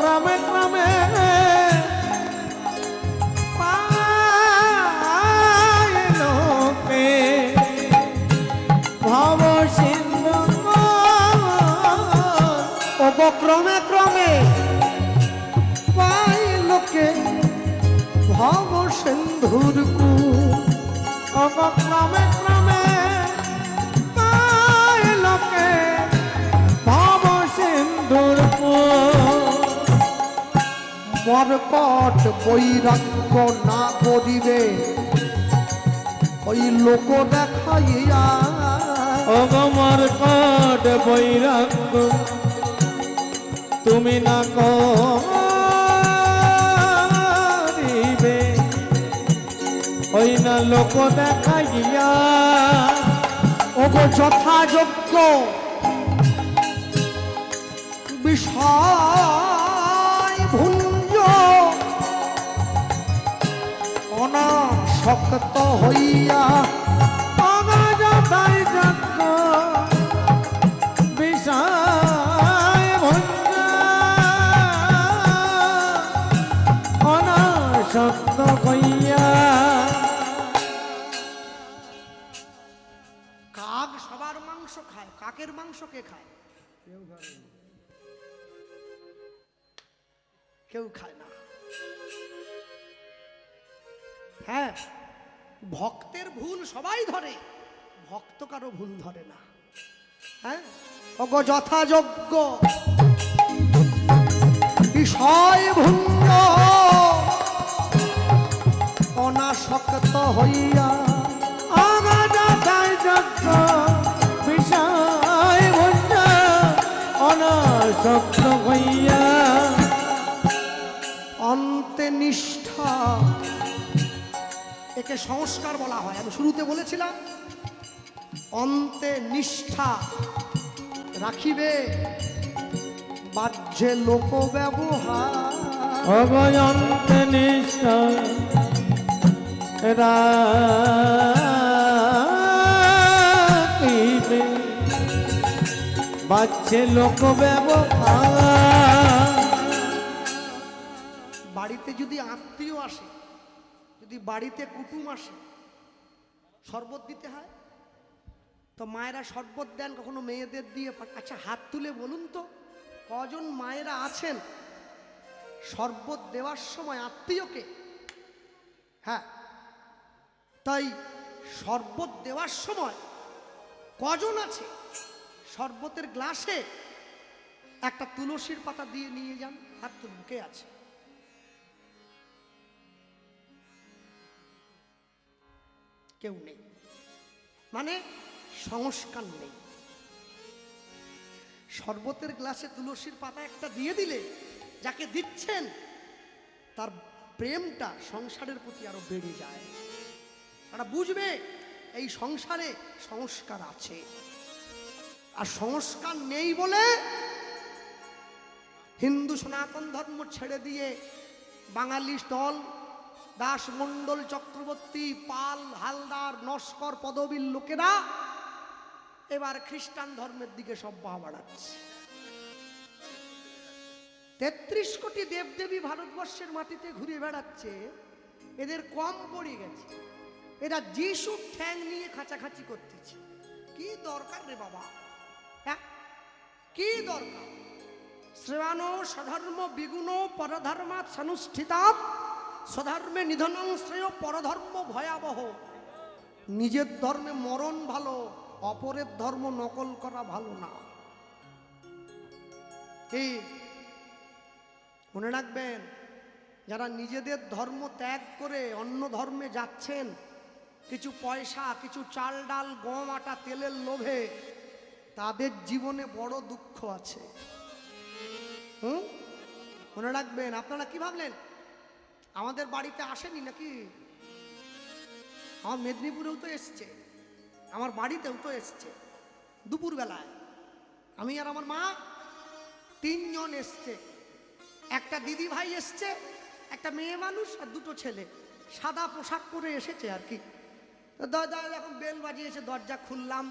ক্রমে ক্রমে লোকে ভব সিন্ধু, ক্রমে ক্রমে পাই লোকে ভব সিন্ধুর কুল। ক্রমে ক্রমে পাই লোকে ভব সিন্ধুর কুল। মরকট বৈরাগ্য না করিবে ওই লোক দেখাইয়া, মরকট বৈরাগ্য তুমি না করিবে ওই না লোক দেখাইয়া, ওগো যথাযোগ্য বিষয় ভুঞ্জ, অনাস অনাসক্ত হইয়া অগাধতায় যজ্ঞ বিষয় ভঞ্জা অনাসক্ত হইয়া। কাক সবার মাংস খায়, কাকের মাংস কে খায়? কেউ খায় না। হ্যাঁ, ভক্তের ভুল সবাই ধরে, ভক্ত কারো ভুল ধরে না। হ্যাঁ, অগ যথাযোগ্য বিষয় ভুঞ্জ অনাসক্ত হইয়া অগাধতায় যজ্ঞ বিষয় ভঞ্জা অনাসক্ত হইয়া। অন্তে নিষ্ঠা, একে সংস্কার বলা হয়। আমি শুরুতে বলেছিলাম অন্তে নিষ্ঠা রাখিবে, বাহ্যে লোক ব্যবহার। অগয়ন্ত নিষ্ঠা রাখিবে, বাহ্যে লোক ব্যবহার। বাড়িতে যদি আত্মীয় আসে, যদি বাড়িতে কুটুম আসে, শরবত দিতে হয়। তো মায়েরা শরবত দেন, কখনো মেয়েদের দিয়ে আচ্ছা হাত তুলে বলুন তো কজন মায়েরা আছেন শরবত দেওয়ার সময় আত্মীয়কে? হ্যাঁ, তাই শরবত দেওয়ার সময় কজন আছে শরবতের গ্লাসে একটা তুলসীর পাতা দিয়ে নিয়ে যান? হাত তুলুন, কে আছে? কেউ নেই, মানে সংস্কার নেই। শরবতের গ্লাসে তুলসীর পাতা একটা দিয়ে দিলে যাকে দিচ্ছেন তার প্রেমটা সংসারের প্রতি আরো বেড়ে যায়। তারা বুঝবে এই সংসারে সংস্কার আছে। আর সংস্কার নেই বলে হিন্দু সনাতন ধর্ম ছেড়ে দিয়ে বাঙালি দল, দাস মণ্ডল চক্রবর্তী, পাল হালদার নস্কর পদবীর লোকেরা এবার খ্রিস্টান ধর্মের দিকে সব পা বাড়াচ্ছে। ৩৩ কোটি দেবদেবী ভারতবর্ষের মাটিতে ঘুরে বেড়াচ্ছে, এদের কম পড়ে গেছে। এরা যিশুর ঠ্যাং নিয়ে খাঁচাখাঁচি করতেছে। কি দরকার রে বাবা? হ্যাঁ, কি দরকার? শ্রেয়ানো স্বধর্ম বিগুণ পরধর্মাৎ সনুষ্ঠিতাৎ স্বধর্মে নিধনং শ্রেয় পরধর্ম ভয়াবহ। নিজের ধর্মে মরণ ভালো, অপরের ধর্ম নকল করা ভালো না। কি মনে রাখবেন, যারা নিজেদের ধর্ম ত্যাগ করে অন্য ধর্মে যাচ্ছেন, কিছু পয়সা, কিছু চাল ডাল গম আটা তেলের লোভে, তাদের জীবনে বড় দুঃখ আছে। মনে রাখবেন। আপনারা কি ভাবলেন আমাদের বাড়িতে আসেনি নাকি? আমার মেদিনীপুরেও তো এসছে, আমার বাড়িতেও তো এসছে। দুপুরবেলায় আমি আর আমার মা 3 জন এসছে। একটা দিদি ভাই এসছে, একটা মেয়ে মানুষ আর 2টো ছেলে, সাদা পোশাক পরে এসেছে আর কি। এখন বেল বাজিয়েছে, দরজা খুললাম।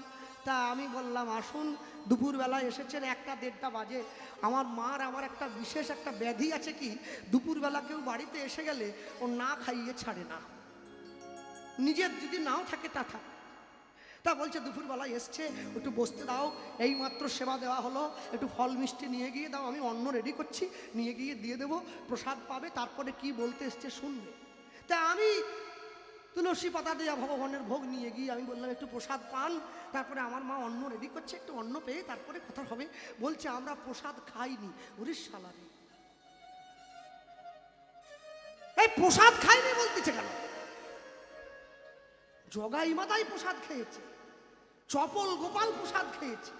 তা আমি বললাম আসুন, দুপুরবেলায় এসেছেন, 1টা-1:30টা বাজে। আমার মার আমার একটা বিশেষ একটা ব্যাধি আছে, কি দুপুরবেলা কেউ বাড়িতে এসে গেলে ও না খাইয়ে ছাড়ে না, নিজের যদি নাও থাকে তা থাক। তা বলছে দুপুরবেলায় এসছে, একটু বসতে দাও, এই মাত্র সেবা দেওয়া হলো, একটু ফল মিষ্টি নিয়ে গিয়ে দাও, আমি অন্ন রেডি করছি, নিয়ে গিয়ে দিয়ে দেবো, প্রসাদ পাবে, তারপরে কি বলতে এসছে শুনবে। তা আমি তুলসী পাতা দেওয়া ভগবানের ভোগ নিয়ে গিয়ে আমি বললাম একটু প্রসাদ পান। তারপরে আমার মা অন্ন রেডি করছে, একটু অন্ন পেয়ে তারপরে কথা হবে। বলছে আমরা প্রসাদ খাইনি। ওরে শালারে, এই প্রসাদ খাইনি বলতেছে কেন? জগাই মাদাই প্রসাদ খেয়েছে, চপল গোপাল প্রসাদ খেয়েছে,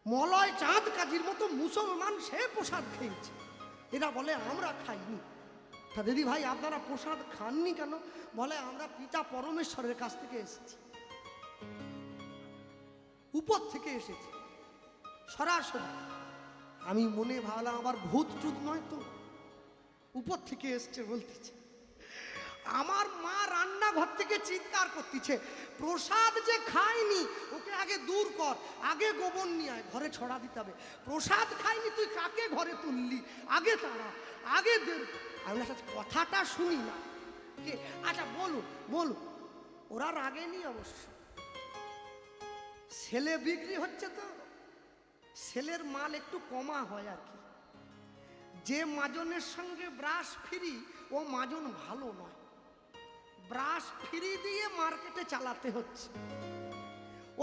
মলয় চাঁদ কাজীর মতো মুসলমান সে প্রসাদ খেয়েছে, এরা বলে আমরা খাইনি। তা দিদি ভাই আপনারা প্রসাদ খাননি কেন? বলে আমরা পিতা পরমেশ্বরের কাছ থেকে এসেছি, উপর থেকে এসেছি সরাসরি। আমি মনে ভাবলাম আবার ভূত টুত নয় তো, উপর থেকে এসছে বলতেছে। আমার মা রান্নাঘর থেকে চিৎকার করতেছে, প্রসাদ যে খায়নি ওকে আগে দূর কর, আগে গোবর নিয়ে আয়, ঘরে ছড়া দিতে হবে। প্রসাদ খায়নি তুই কাকে ঘরে তুললি, আগে তারা, আগে বের। আমি কথাটা শুনি না কে, আচ্ছা বলুন বলুন। ওরা রাগেনি অবশ্য, ছেলে বিক্রি হচ্ছে তো ছেলের মাল একটু কমা হয় আর কি। যে মাজনের সঙ্গে ব্রাশ ফ্রি ও মাজন ভালো নয়, ব্রাশ ফ্রি দিয়ে মার্কেটে চালাতে হচ্ছে।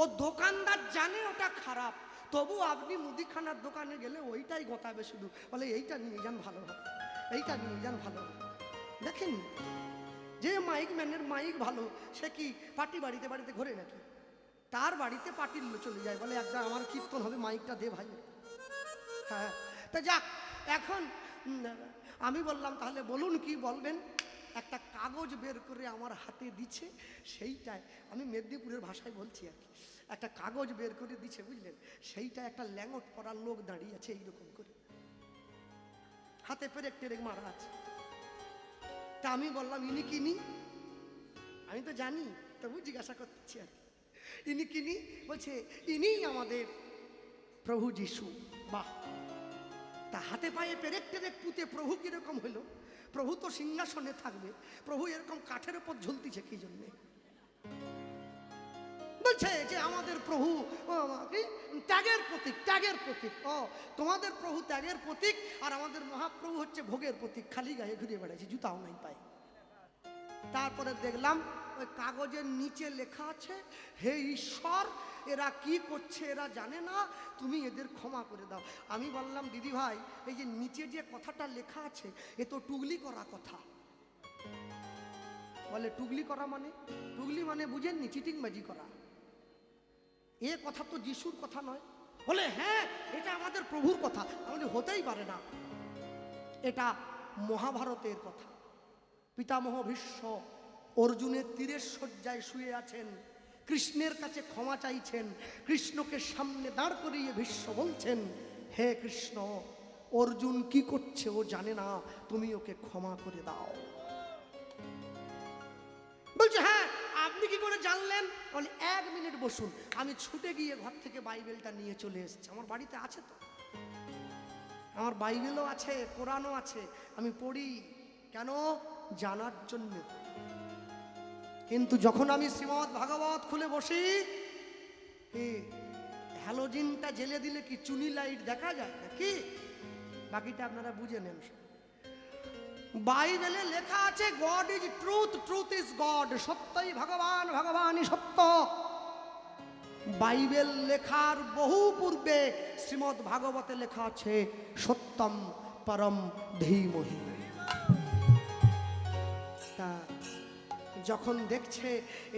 ও দোকানদার জানে ওটা খারাপ, তবু আপনি মুদিখানার দোকানে গেলে ওইটাই গোটাবে শুধু, বলে এইটা নিয়ে যান ভালো হবে, এইটা নিয়ে যান ভালো হবে। দেখেন যে মাইক ম্যানের মাইক ভালো, সে কি পার্টি বাড়িতে বাড়িতে ঘোরে নাকি? তার বাড়িতে পার্টির লোক চলে যায়, বলে একদম আমার কীর্তন হবে, মাইকটা দে ভাই। হ্যাঁ, তা যাক, এখন আমি বললাম তাহলে বলুন কি বলবেন। একটা কাগজ বের করে আমার হাতে দিচ্ছে, সেইটায় আমি মেদিনীপুরের ভাষায় বলছি আর কি, একটা কাগজ বের করে দিচ্ছে বুঝলেন, সেইটা একটা ল্যাঙ্গট পরার লোক দাঁড়িয়ে আছে এইরকম করে, হাতে পেরেক টেরেক মারা আছে। তা আমি বললাম ইনি কিনি, আমি তো জানি তবু জিজ্ঞাসা করতেছি আর কি, ইনি কিনি? বলছে ইনি আমাদের প্রভু যিশু। বাহ, তা হাতে পায়ে পেরেক টেরেক পুঁতে প্রভু কিরকম হলো? প্রভু তো সিংহাসনে থাকবে, প্রভু এরকম কাঠের উপর ঝুলতিছে কি জন্যে? বলছে যে আমাদের প্রভু ত্যাগের প্রতীক, ত্যাগের প্রতীক। ও, তোমাদের প্রভু ত্যাগের প্রতীক, আর আমাদের মহাপ্রভু হচ্ছে ভোগের প্রতীক, খালি গায়ে ঘুরে বেড়াচ্ছে, জুতাও নাই পায়। তারপরে দেখলাম ওই কাগজের নিচে লেখা আছে, হে ঈশ্বর, এরা কি করছে এরা জানে না, তুমি এদের ক্ষমা করে দাও। আমি বললাম দিদি ভাই, এই যে নিচে যে কথাটা লেখা আছে এ তো টুগলি করা কথা। বলে টুগলি করা মানে? টুগলি মানে বুঝেননি? চিটিংবাজি করা। এ কথা তো যিশুর কথা নয়। বলে হ্যাঁ, এটা আমাদের প্রভুর কথা। আমাদের হতেই পারে না, এটা মহাভারতের কথা। পিতামহ ভীষ্ম অর্জুনের তীরের শয্যায় শুয়ে আছেন, কৃষ্ণের কাছে ক্ষমা চাইছেন, কৃষ্ণকে সামনে দাঁড় করিয়ে ভীষ্ম বলছেন, হে কৃষ্ণ, অর্জুন কি করছে ও জানে না, তুমি ওকে ক্ষমা করে দাও। বলছে হ্যাঁ, আপনি কি করে জানলেন? বলে 1 মিনিট বসুন। আমি ছুটে গিয়ে ঘর থেকে বাইবেলটা নিয়ে চলে এসেছি, আমার বাড়িতে আছে তো, আমার বাইবেলও আছে, কোরআনও আছে, আমি পড়ি। কেন? জানার জন্য। কিন্তু যখন আমি শ্রীমদ্ ভাগবত খুলে বসি, হ্যালোজিনটা জেলে দিলে কি চুনি লাইট দেখা যায় নাকি? বাকিটা আপনারা বুঝে নেন। বাইবেলে লেখা আছে god is truth, truth is god, সত্যই ভগবান, ভগবানই সত্য। বাইবেল লেখার বহু পূর্বে শ্রীমদ্ ভাগবতে লেখা আছে সত্যম পরম ধীমহি। তা যখন দেখছে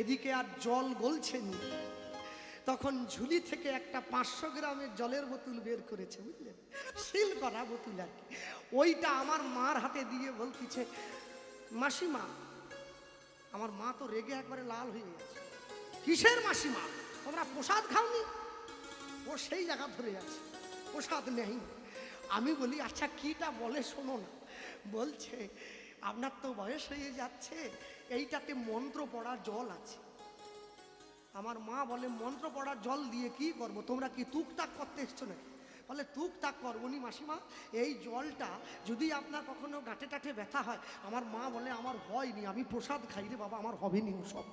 এদিকে আর জল গলছে না, তখন ঝুলি থেকে একটা 500 গ্রামের জলের বোতল বের করেছে, বুঝলেন, সিল করা বোতল আর কি। ওইটা আমার মার হাতে দিয়ে বলতেছে, মাসিমা। আমার মা তো রেগে একবারে লাল হয়ে গেছে। কিসের মাসিমা? তোমরা প্রসাদ খাওনি? ও সেই জায়গা ধরে আছে, প্রসাদ নেই। আমি বলি আচ্ছা কিটা বলে শোনো না। বলছে আপনার তো বয়স হয়ে যাচ্ছে, এইটাতে মন্ত্র পড়া জল আছে। আমার মা বলে মন্ত্র পড়া জল দিয়ে কি করবো? তোমরা কি তুকতাক করতে এসছো নাকি? বলে তুকতাক করবো নি মাসিমা, এই জলটা যদি আপনার কখনো গাঁটে টাটে ব্যথা হয়। আমার মা বলে আমার হয়নি, আমি প্রসাদ খাই রে বাবা, আমার হবে নি ওসব,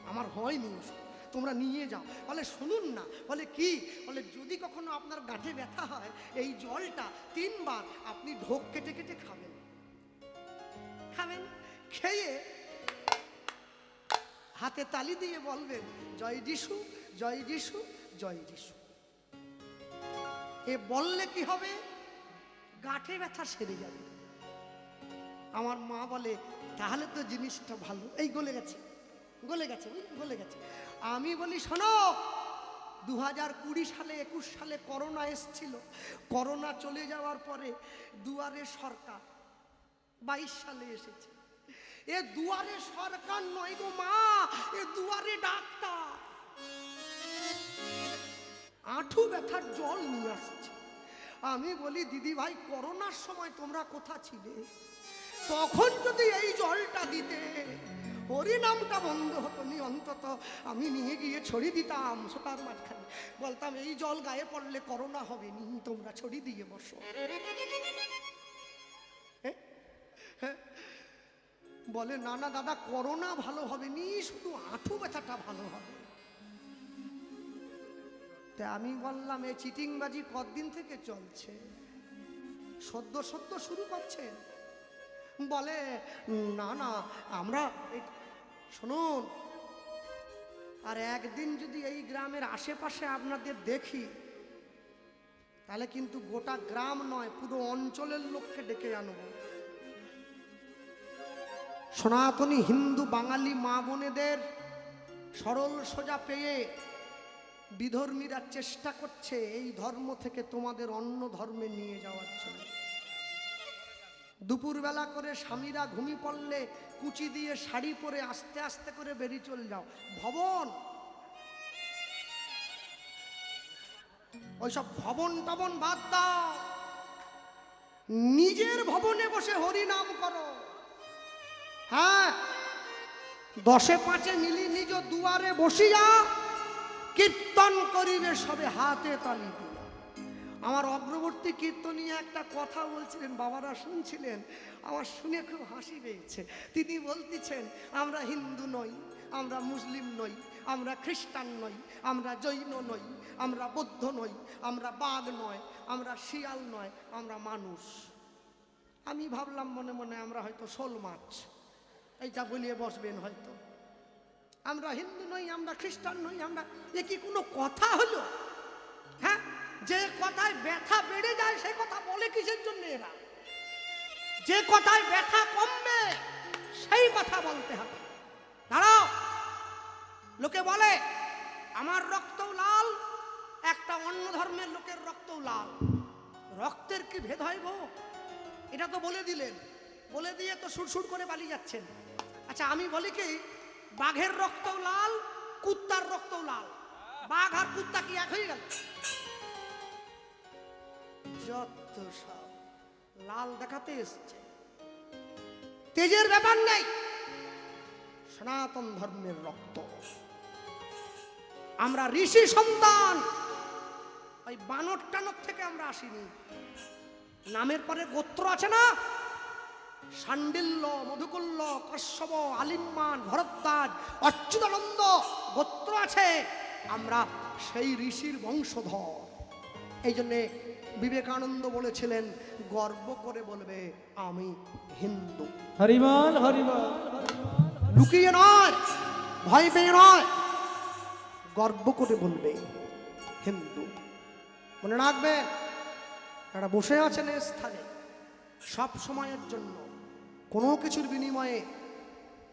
আমার হয়নি ওসব, তোমরা নিয়ে যাও। বলে শুনুন না। বলে কি? বলে যদি কখনো আপনার গাঁটে ব্যথা হয়, এই জলটা 3 বার আপনি ঢোক কেটে কেটে খাবেন, খাবেন, খেয়ে হাতে তালি দিয়ে বলবেন জয় যিশু, জয় যিশু, জয় যিশু। এ বললে কি হবে? গাঁটে ব্যথা সেরে যাবে। আমার মা বলে তাহলে তো জিনিসটা ভালো। এই গলে গেছে, গলে গেছে, গলে গেছে। আমি বলি শোনো, 2020 সালে 21 সালে করোনা এসছিল, করোনা চলে যাওয়ার পরে দুয়ারে সরকার 22 সালে এসেছে। এ দুয়ারে সরকার নয় গো মা, এ দুয়ারে ডাক্তার। আঁঠু ব্যথার জল নিয়ে আসছে। আমি বলি দিদি ভাই, করোনার সময় তোমরা কোথা ছিলে? তখন যদি এই জলটা দিতে, হরিনামটা বন্ধ হতো নি, অন্তত আমি নিয়ে গিয়ে ছড়িয়ে দিতাম সোটার মাঝখানে, বলতাম এই জল গায়ে পড়লে করোনা হবে নি, তোমরা ছড়িয়ে দিয়ে বসো। বলে না না দাদা, করোনা ভালো হবে নি, শুধু হাঁটু ব্যথাটা ভালো হবে। তা আমি বললাম এই চিটিংবাজি কতদিন থেকে চলছে? সদ্য সদ্য শুরু করছে। বলে না না আমরা, শুনুন, আর একদিন যদি এই গ্রামের আশেপাশে আপনাদের দেখি, তাহলে কিন্তু গোটা গ্রাম নয়, পুরো অঞ্চলের লোককে ডেকে আনবো। সনাতনী হিন্দু বাঙালি মা বোনেদের সরল সোজা পেয়ে বিধর্মীরা চেষ্টা করছে এই ধর্ম থেকে তোমাদের অন্য ধর্মে নিয়ে যাওয়ার জন্য। দুপুরবেলা করে স্বামীরা ঘুমিয়ে পড়লে কুচি দিয়ে শাড়ি পরে আস্তে আস্তে করে বেরিয়ে চলে যাও ভবন। ওইসব ভবন টবন বাদ দাও, নিজের ভবনে বসে হরি নাম করো। হ্যাঁ, 10-5 মিলি নিজ দুয়ারে বসিয়া কীর্তন করিবে সবে হাতে তালি দিয়া। আমার অগ্রবর্তী কীর্তনীয় একটা কথা বলছিলেন, বাবারা শুনছিলেন, আমার শুনে খুব হাসি পেয়েছে। তিনি বলতেছেন আমরা হিন্দু নই, আমরা মুসলিম নই, আমরা খ্রিস্টান নই, আমরা জৈন নই, আমরা বৌদ্ধ নই, আমরা বাঘ নয়, আমরা শিয়াল নয়, আমরা মানুষ। আমি ভাবলাম মনে মনে আমরা হয়তো শোল মাছ, এইটা বলিয়ে বসবেন হয়তো। আমরা হিন্দু নই, আমরা খ্রিস্টান নই, আমরা, এ কি কোনো কথা হলো? হ্যাঁ, যে কথায় ব্যথা বেড়ে যায় সে কথা বলে কিসের জন্য এরা? যে কথায় ব্যথা কমবে সেই কথা বলতে হবে। দাঁড়াও, লোকে বলে আমার রক্তও লাল, একটা অন্য ধর্মের লোকের রক্তও লাল। রক্তের কি ভেদ হয় গো? এটা তো বলে দিলেন, বলে দিয়ে তো সুরসুর করে পালিয়ে যাচ্ছেন। আচ্ছা আমি বলি কি, বাঘের রক্তও লাল, কুত্তার রক্তও লাল। বাঘ আর কুত্তা কি এক হয়ে গেল? যত সব লাল দেখাতে এসছে, তেজের ব্যাপার নেই। সনাতন ধর্মের রক্ত, আমরা ঋষি সন্তান, ওই বানর টানর থেকে আমরা আসিনি। নামের পরে গোত্র আছে না, শাণ্ডিল্য, মধুকুল্ল, কশ্যপ, আলিম্মান, ভরদ্বাজ, অচ্যুতানন্দ গোত্র আছে, আমরা সেই ঋষির বংশধর। এই জন্যে বিবেকানন্দ বলেছিলেন গর্ব করে বলবে আমি হিন্দু। হরিবল হরিবল, লুকিয়ে নয়, ভয় পেয়ে নয়, গর্ব করে বলবে হিন্দু। মনে রাখবেন, যারা বসে আছেন এই স্থানে, সব সময়ের জন্য কোনো কিছুর বিনিময়ে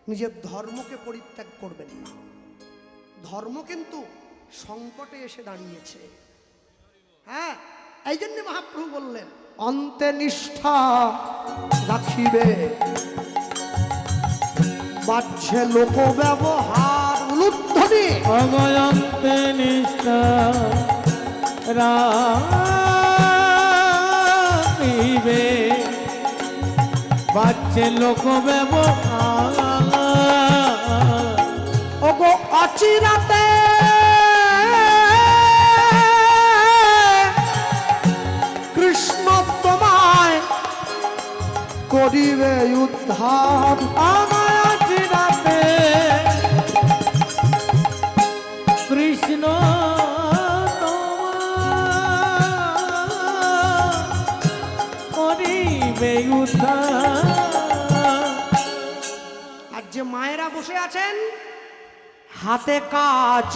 নিজের ধর্মকে পরিত্যাগ করবেন না। ধর্ম কিন্তু সংকটে এসে দাঁড়িয়েছে। হ্যাঁ, এই জন্য মহাপ্রভু বললেন অন্তে নিষ্ঠা রাখিবে, বাহ্যে লোক ব্যবহার উলুধ্বনি। অগয়ন্তে নিষ্ঠা রাখিবে, বাহ্যে লোক ব্যবহার। ওগো অচিরাতে কৃষ্ণ তোমায় করিবে উদ্ধার। আমায় অচিরাতে কৃষ্ণ করিবে উদ্ধার। আর যে মায়েরা বসে আছেন হাতে কাজ,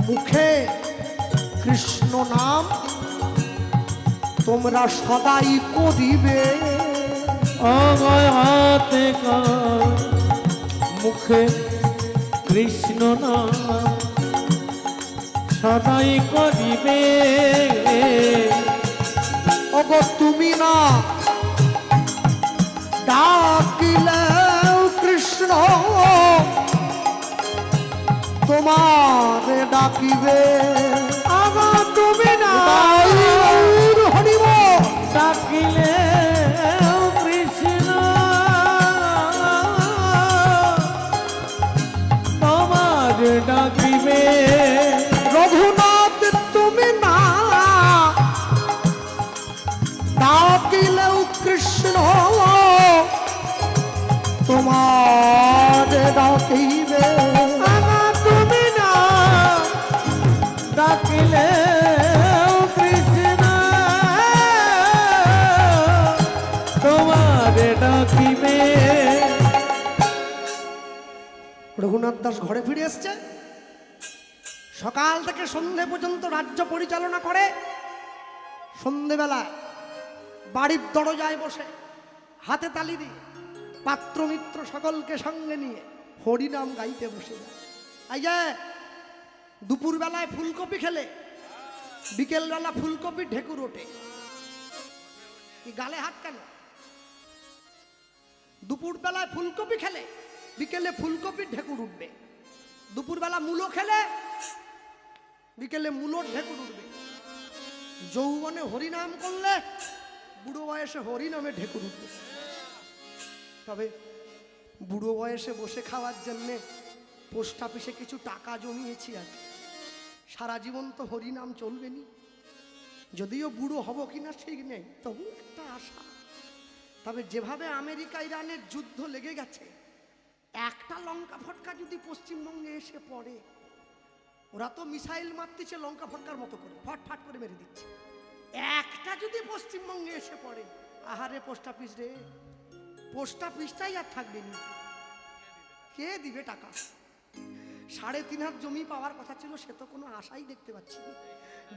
মুখে কৃষ্ণ নাম তোমরা সদাই করিবে। অগয় হাতে কাজ, মুখে কৃষ্ণ নাম সদাই করিবে। ওগো তুমি না ডাকিলেও কৃষ্ণ তোমারে ডাকিবে। আমার তুমি না হরিব ডাকিলে তোমার ডাকিবে তুমি না ডাকিলে কৃষ্ণ তোমার ডাকিবে। রঘুনাথ দাস ঘরে ফিরে এসছে, সকাল থেকে সন্ধে পর্যন্ত রাজ্য পরিচালনা করে। সন্ধেবেলা বাড়ির দরজায় বসে হাতে তালি দিয়ে পাত্র মিত্র সকলকে সঙ্গে নিয়ে হরিনাম গাইতে বসে যায়। এই যে দুপুর বেলায় ফুলকপি খেলে, বিকেল বেলা ফুলকপি ঢেকুর ওঠে। কি গালে হাত কেন? দুপুর বেলায় ফুলকপি খেলে, বিকেলে ফুলকপির ঢেকুর উঠবে। দুপুরবেলা মূলো খেলে, বিকেলে মূলোর ঢেকুর উঠবে। যৌবনে হরিনাম করলে, বুড়ো বয়সে হরিনামে ঢেকুর উঠবে। তবে বুড়ো বয়সে বসে খাওয়ার জন্যে পোস্ট অফিসে কিছু টাকা জমিয়েছি আর সারা জীবন তো হরিনাম চলবে নি। যদিও বুড়ো হব কিনা ঠিক নেই, তবু একটা আশা। তবে যেভাবে আমেরিকা ইরানের যুদ্ধ লেগে গেছে, একটা লঙ্কা ফটকা যদি পশ্চিমবঙ্গে এসে পড়ে, ওরা তো মিসাইল মারতেছে লঙ্কা ফটকার মতো করে, ফট ফাট করে মেরে দিচ্ছে। একটা যদি পশ্চিমবঙ্গে এসে পড়ে, আহারে পোস্ট অফিস রে, পোস্ট অফিসটাই আর থাকবে না। কে দিবে টাকা? 3.5 হাত জমি পাওয়ার কথা ছিল, সে তো কোনো আশাই দেখতে পাচ্ছি না।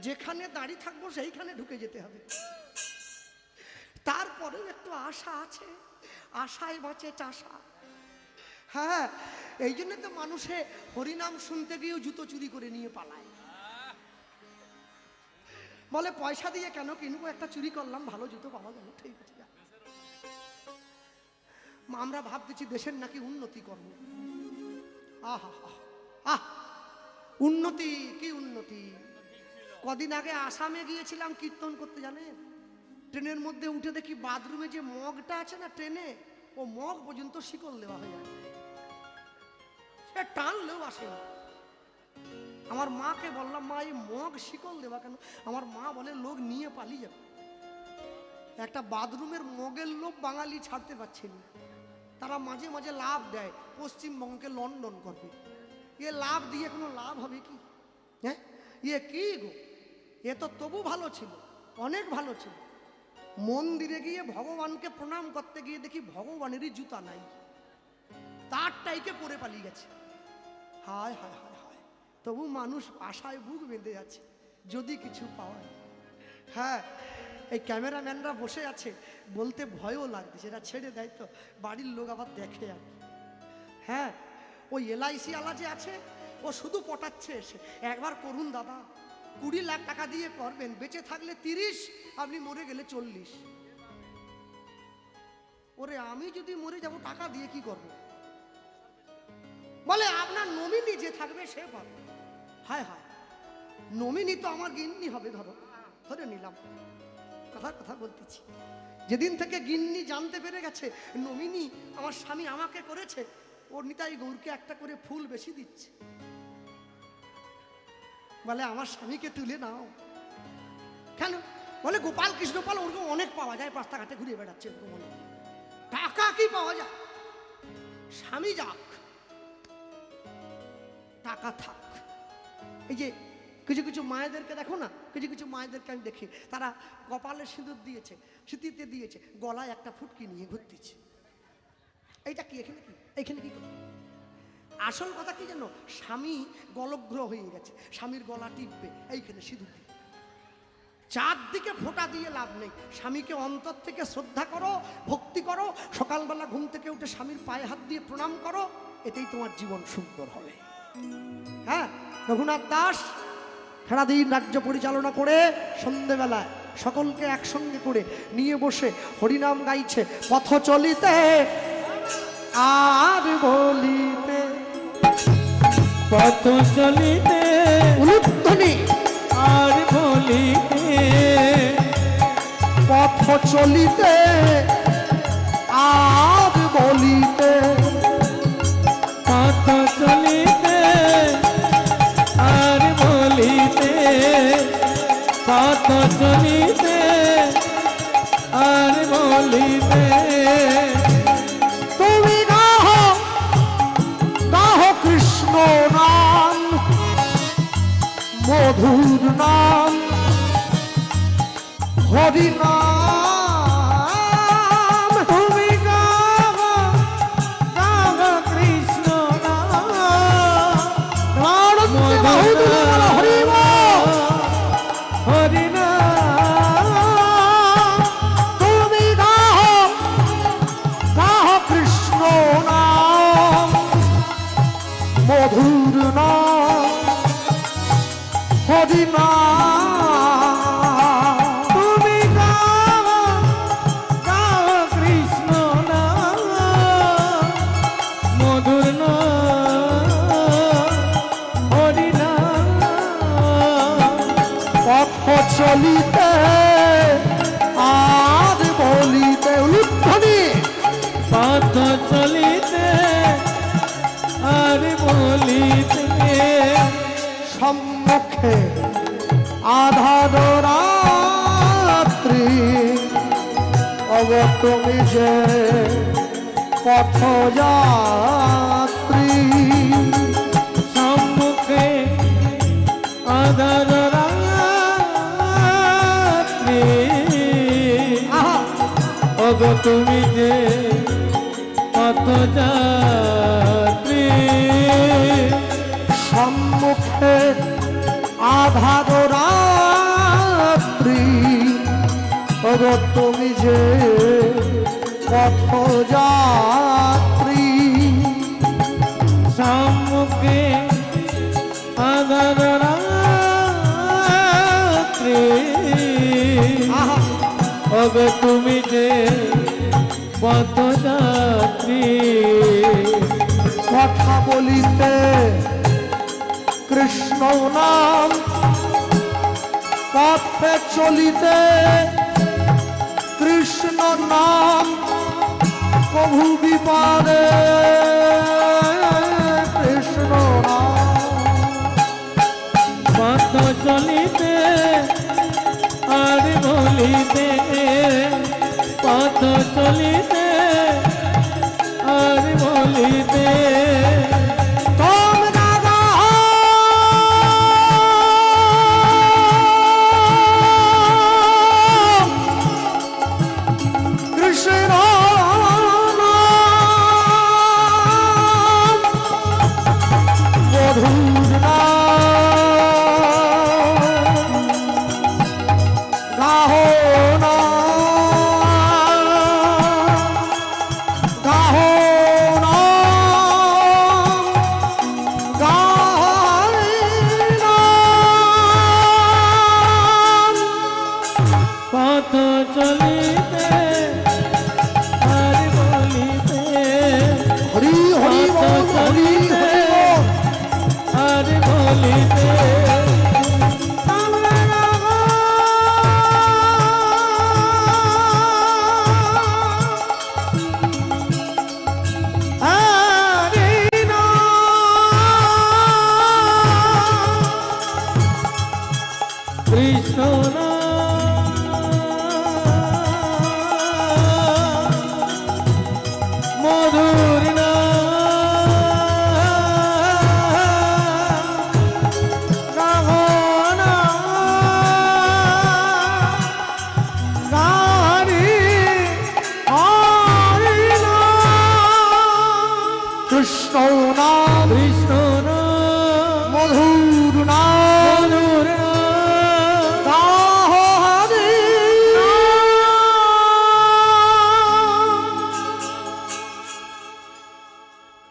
যেখানে দাঁড়িয়ে থাকবো সেইখানে ঢুকে যেতে হবে। তারপরেও একটু আশা আছে, আশায় বাঁচে চাষা। হ্যাঁ, এই জন্য তো মানুষে হরিনাম শুনতে গিয়েও জুতো চুরি করে নিয়ে পালায়। বলে পয়সা দিয়ে কেন কিনবো, একটা চুরি করলাম, ভালো জুতো পাওয়া গেল, ঠিক আছে। আমরা ভাবতেছি দেশের নাকি উন্নতি করবো। আহা আহ উন্নতি কি উন্নতি? কদিন আগে আসামে গিয়েছিলাম কীর্তন করতে, জানেন? ট্রেনের মধ্যে উঠে দেখি বাথরুমে যে মগটা আছে না ট্রেনে, ও মগ পর্যন্ত শিকল দেওয়া হয়ে যায়, সে টানলেও আসে না। আমার মাকে বললাম, মা এই মগ শিকল দেওয়া কেন? আমার মা বলে লোক নিয়ে পালিয়ে যাবে। একটা বাথরুমের মগের লোক বাঙালি ছাড়তে পারছে না। তারা মাঝে মাঝে লাভ দেয়, পশ্চিমবঙ্গকে লন্ডন করবে। এ লাভ দিয়ে কোনো লাভ হবে কি? হ্যাঁ, ইয়ে কি গো, এ তো তবু ভালো ছিল, অনেক ভালো ছিল। মন্দিরে গিয়ে ভগবানকে প্রণাম করতে গিয়ে দেখি ভগবানেরই জুতা নাই, তারটাইকে পরে পালিয়ে গেছে। হায় হায় হায় হায়, তবু মানুষ আশায় বুক বেঁধে আছে যদি কিছু পাওয়া যায়। হ্যাঁ, এই ক্যামেরাম্যানরা বসে আছে, বলতে ভয়ও লাগছে, এরা ছেড়ে দেয় তো বাড়ির লোক আবার দেখে আর। হ্যাঁ, ওই LIC আলা যে আছে, ও শুধু পটাচ্ছে এসে, একবার করুন দাদা, 20 লাখ টাকা দিয়ে করবেন, বেঁচে থাকলে 30, আপনি মরে গেলে 40। ওরে আমি যদি মরে যাব টাকা দিয়ে কি করব? বলে আপনার নমিনি যে থাকবে সে পাবে। হায় হায়, নমিনি তো আমার গিন্নি হবে, ধরে নিলাম, কথা বলতেছি। যেদিন থেকে গিন্নি জানতে পেরে গেছে নমিনি আমার স্বামী আমাকে করেছে, ওর নিতাই গৌরকে একটা করে ফুল বেশি দিচ্ছে। বলে আমার স্বামীকে তুলে নাও। কেন? বলে গোপাল কৃষ্ণ পাল ওরকম অনেক পাওয়া যায়, রাস্তাঘাটে ঘুরে বেড়াচ্ছে, ওরকম অনেক টাকা কি পাওয়া যায়? স্বামী যাক, টাকা থাক। এই যে কিছু কিছু মায়েদেরকে দেখো না, কিছু কিছু মায়েদেরকে আমি দেখি, তারা কপালে সিঁদুর দিয়েছে, সিঁথিতে দিয়েছে, গলায় একটা ফুটকি নিয়ে ঘুরতেছে। এইটা কি? এখানে কি করে? আসল কথা কি জানো? স্বামী গলগ্রহ হয়ে গেছে, স্বামীর গলা টিপবে, এইখানে সিঁদুর দিয়ে। চারদিকে ফোঁটা দিয়ে লাভ নেই। স্বামীকে অন্তর থেকে শ্রদ্ধা করো, ভক্তি করো, সকালবেলা ঘুম থেকে উঠে স্বামীর পায়ে হাত দিয়ে প্রণাম করো, এতেই তোমার জীবন সুন্দর হবে। হ্যাঁ, রঘুনাথ দাস সারাদিন রাজ্য পরিচালনা করে সন্ধেবেলায় সকলকে একসঙ্গে করে নিয়ে বসে হরিনাম গাইছে। পথ চলিতে আর বলিতে, পথ চলিতে উলুধ্বনি আর বলিতে, পথ চলিতে আর বলিতে, পথ চলিতে আর বলিতে, পথ চলিতে আর বলিতে, তুমি গা নাম হরি নাম তুমি গাও গাও কৃষ্ণ নাম হরি হরি নাম তুমি গাও গাও কৃষ্ণ নাম মধুর নাম হরি নাম তুমি গাও গাও কৃষ্ণ নাম মধুর নাম হরি নাম পথ চলিতে আর বলিতে উলুধ্বনি পথ চলিতে আর বলিতে সম্মুখে আধার রাত্রি অব তুমি যে পথ যাত্রী সম্মুখে আধার রাত্রি আহা অগ তুমি যে পথ যাত্রী সম্মুখে আধার রাত্রি অব তুমি যে পথ যাত্রী সম্মুখে আধার রাত্রি আহা অগ তুমি যে পথ যাত্রী কথা বলিতে কৃষ্ণ নাম পথে চলিতে কৃষ্ণ নাম কভু বিপারে কৃষ্ণ নাম পথ চলিতে আর বলিতে পথ চলিতে আর বলিতে তোমরা গাও কৃষ্ণ নাম মধুর নাম গাও নাম গাও নাম গাই নাম পথ চলিতে আর বলিতে হরি হরি বল হরি হরি বল আর বলিতে হরি নাম কৃষ্ণ মধুর কৃষ্ণ নাম কৃষ্ণ মধুর নাম মধুর গাও হরি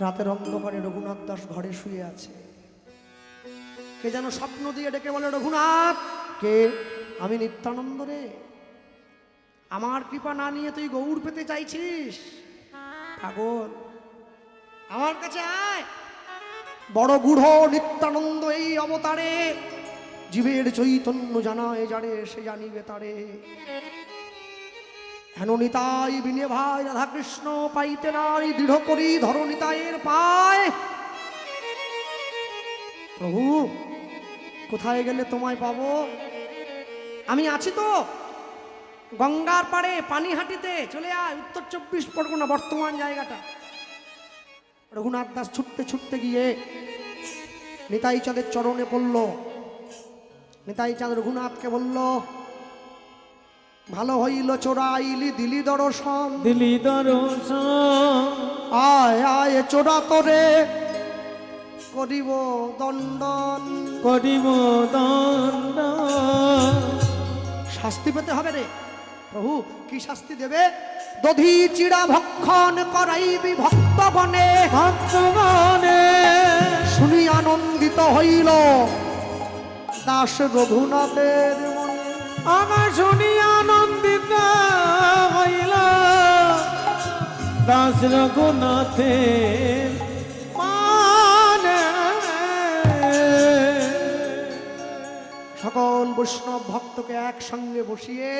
রাতের অন্ধকারে রঘুনাথ দাস ঘরে শুয়ে আছে। কে যেন স্বপ্ন দিয়ে ডেকে বলে, রঘুনাথ। কে? আমি নিত্যানন্দ রে। আমার কৃপা না নিয়ে তুই গৌর পেতে চাইছিস? ঠাকুর আমার কাছে আয়। বড় গূঢ় নিত্যানন্দ এই অবতারে, জীবের চৈতন্য জানায় যারে সে জানিবে তারে। হেন নিতাই বিনে ভাই রাধাকৃষ্ণ পাইতে নাই, দৃঢ় করি ধর নিতাইয়ের পায়। প্রভু কোথায় গেলে তোমায় পাবো? আমি আছি তো গঙ্গার পাড়ে পানিহাটিতে, চলে আয়। উত্তর 24 পরগনা বর্তমান জায়গাটা। রঘুনাথ দাস ছুটতে ছুটতে গিয়ে নিতাই চাঁদের চরণে পড়ল। নিতাই চাঁদ রঘুনাথকে বলল, ভালো হইল চোরাইলি দিলি দর্শন, দিলি দর্শন, আয় আয় চোরা তোরে করিব দণ্ডন। করিব দণ্ড। শাস্তি পেতে হবে রে প্রভু। কি শাস্তি দেবে? দধি চিড়া ভক্ষণ করাইবি ভক্তগণে। ভক্তগণে শুনি আনন্দিত হইল দাস রঘুনাথের মনে। আমার শুনি আনন্দিত হইল দাস রঘুনাথের মানে। সকল বৈষ্ণব ভক্তকে একসঙ্গে বসিয়ে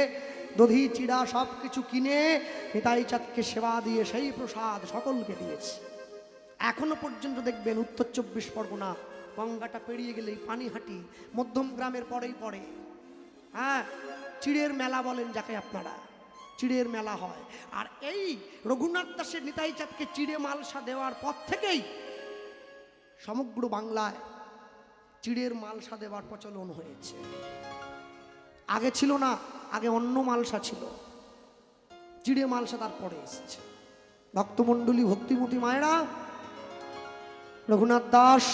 দধি চিড়া সব কিছু কিনে নিতাই চাঁদকে সেবা দিয়ে সেই প্রসাদ সকলকে দিয়েছে। এখনো পর্যন্ত দেখবেন উত্তর 24 পরগনা গঙ্গাটা পেরিয়ে গেলেই পানিহাটি মধ্যম গ্রামের পরেই পড়ে, হ্যাঁ, চিড়ের মেলা বলেন যাকে আপনারা, চিড়ের মেলা হয়। আর এই রঘুনাথ দাসের নিতাই চাঁদকে চিড়ে মালসা দেওয়ার পর থেকেই সমগ্র বাংলায় চিড়ের মালসা দেওয়ার প্রচলন হয়েছে। আগে ছিল না, আগে অন্য মালসা ছিল, চিড়ে মালসা তারপরে এসেছে। ভক্তমণ্ডলী ভক্তিমতী মায়েরা, রঘুনাথ দাস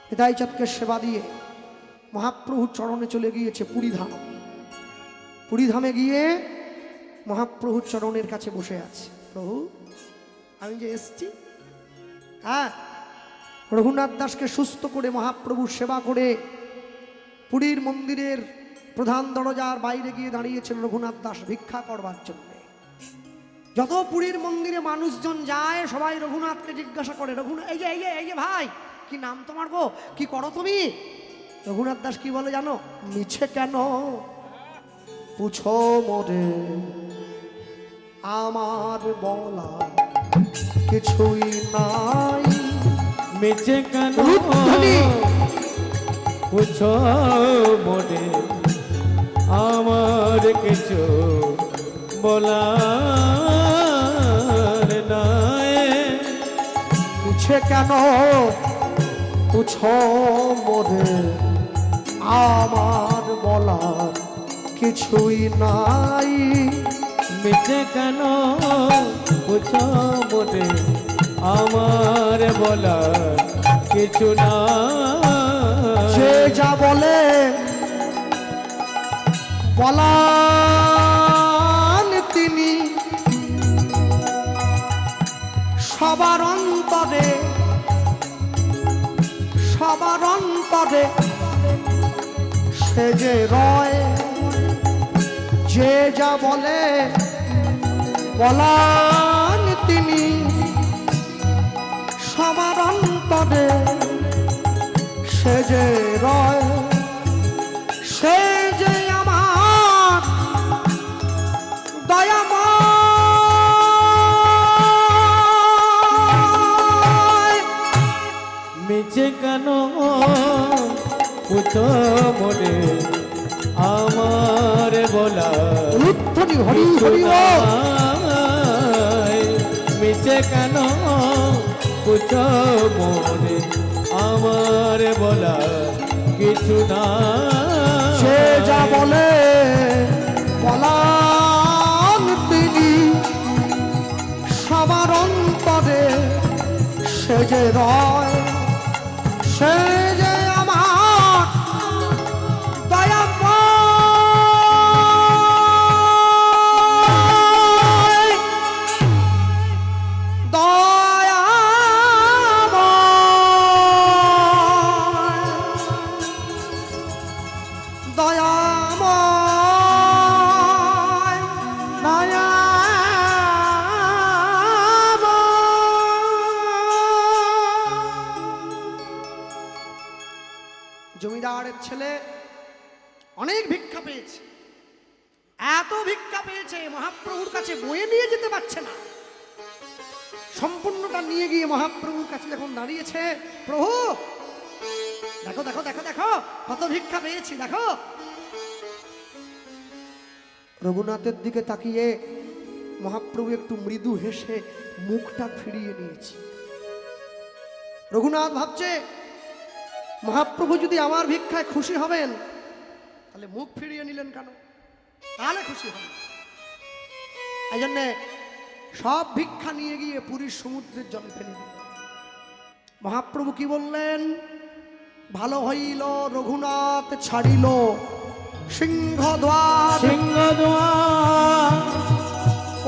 নিতাই চাঁদকে সেবা দিয়ে মহাপ্রভুর চরণে চলে গিয়েছে পুরীধাম। পুরীধামে গিয়ে মহাপ্রভুর চরণের কাছে বসে আছে। প্রভু আমি যে এসছি, হ্যাঁ, রঘুনাথ দাসকে সুস্থ করে মহাপ্রভুর সেবা করে পুরীর মন্দিরের প্রধান দরজার বাইরে গিয়ে দাঁড়িয়েছেন রঘুনাথ দাস ভিক্ষা করবার জন্য। যত পুরীর মন্দিরে মানুষজন যায় সবাই রঘুনাথকে জিজ্ঞাসা করে, রঘুনাথ এই যে এই যে এই যে ভাই, কি নাম তোমার গো, কি করো তুমি? রঘুনাথ দাস কি বলে জানো? মিছে কেন পুছো মোরে, আমার বলা কিছুই নাই। মিছে কেন পুছো মোরে, আমার কিছু বলার নাই। মিছে কেন পুছো মোরে, আমার বলার কিছুই নাই। মিছে কেন পুছো মোরে, আমার বলার কিছু না। সে যা বলে বলান তিনি সবার অন্তরে, সবার অন্তরে সে যে রয়। যে যা বলে বলান তিনি সবার অন্তরে সে যে রয়। সে যে আমার দয়াময়। মিছে কেন পুছো মোরে, আমার বলা উত্তরি হরি হরি বল। মিছে কেন পুছো মোরে, আমার বলা কিছু না। সে যা বলে বলান তিনি সবার অন্তরে সে যে রয়। সে যে আমার দয়াময়, দয়াময়, দয়াময়, জমিদারের ছেলে অনেক ভিক্ষা পেয়েছে, এত ভিক্ষা পেয়েছে মহাপ্রভুর কাছে বয়ে নিয়ে যেতে পারছে না। সম্পূর্ণটা নিয়ে গিয়ে মহাপ্রভুর কাছে যখন দাঁড়িয়েছে, প্রভু দেখো দেখো দেখো দেখো কত ভিক্ষা পেয়েছি দেখো। রঘুনাথের দিকে তাকিয়ে মহাপ্রভু একটু মৃদু হেসে মুখটা ফিরিয়ে নিয়েছে। রঘুনাথ ভাবছে মহাপ্রভু যদি আমার ভিক্ষায় খুশি হবেন তাহলে মুখ ফিরিয়ে নিলেন কেন? তাহলে খুশি হবেন। এই জন্যে সব ভিক্ষা নিয়ে গিয়ে পুরীর সমুদ্রের জলে ফেলে দিলেন। মহাপ্রভু কি বললেন? ভালো হইল রঘুনাথ ছাড়িল সিংহদ্বার, সিংহদ্বার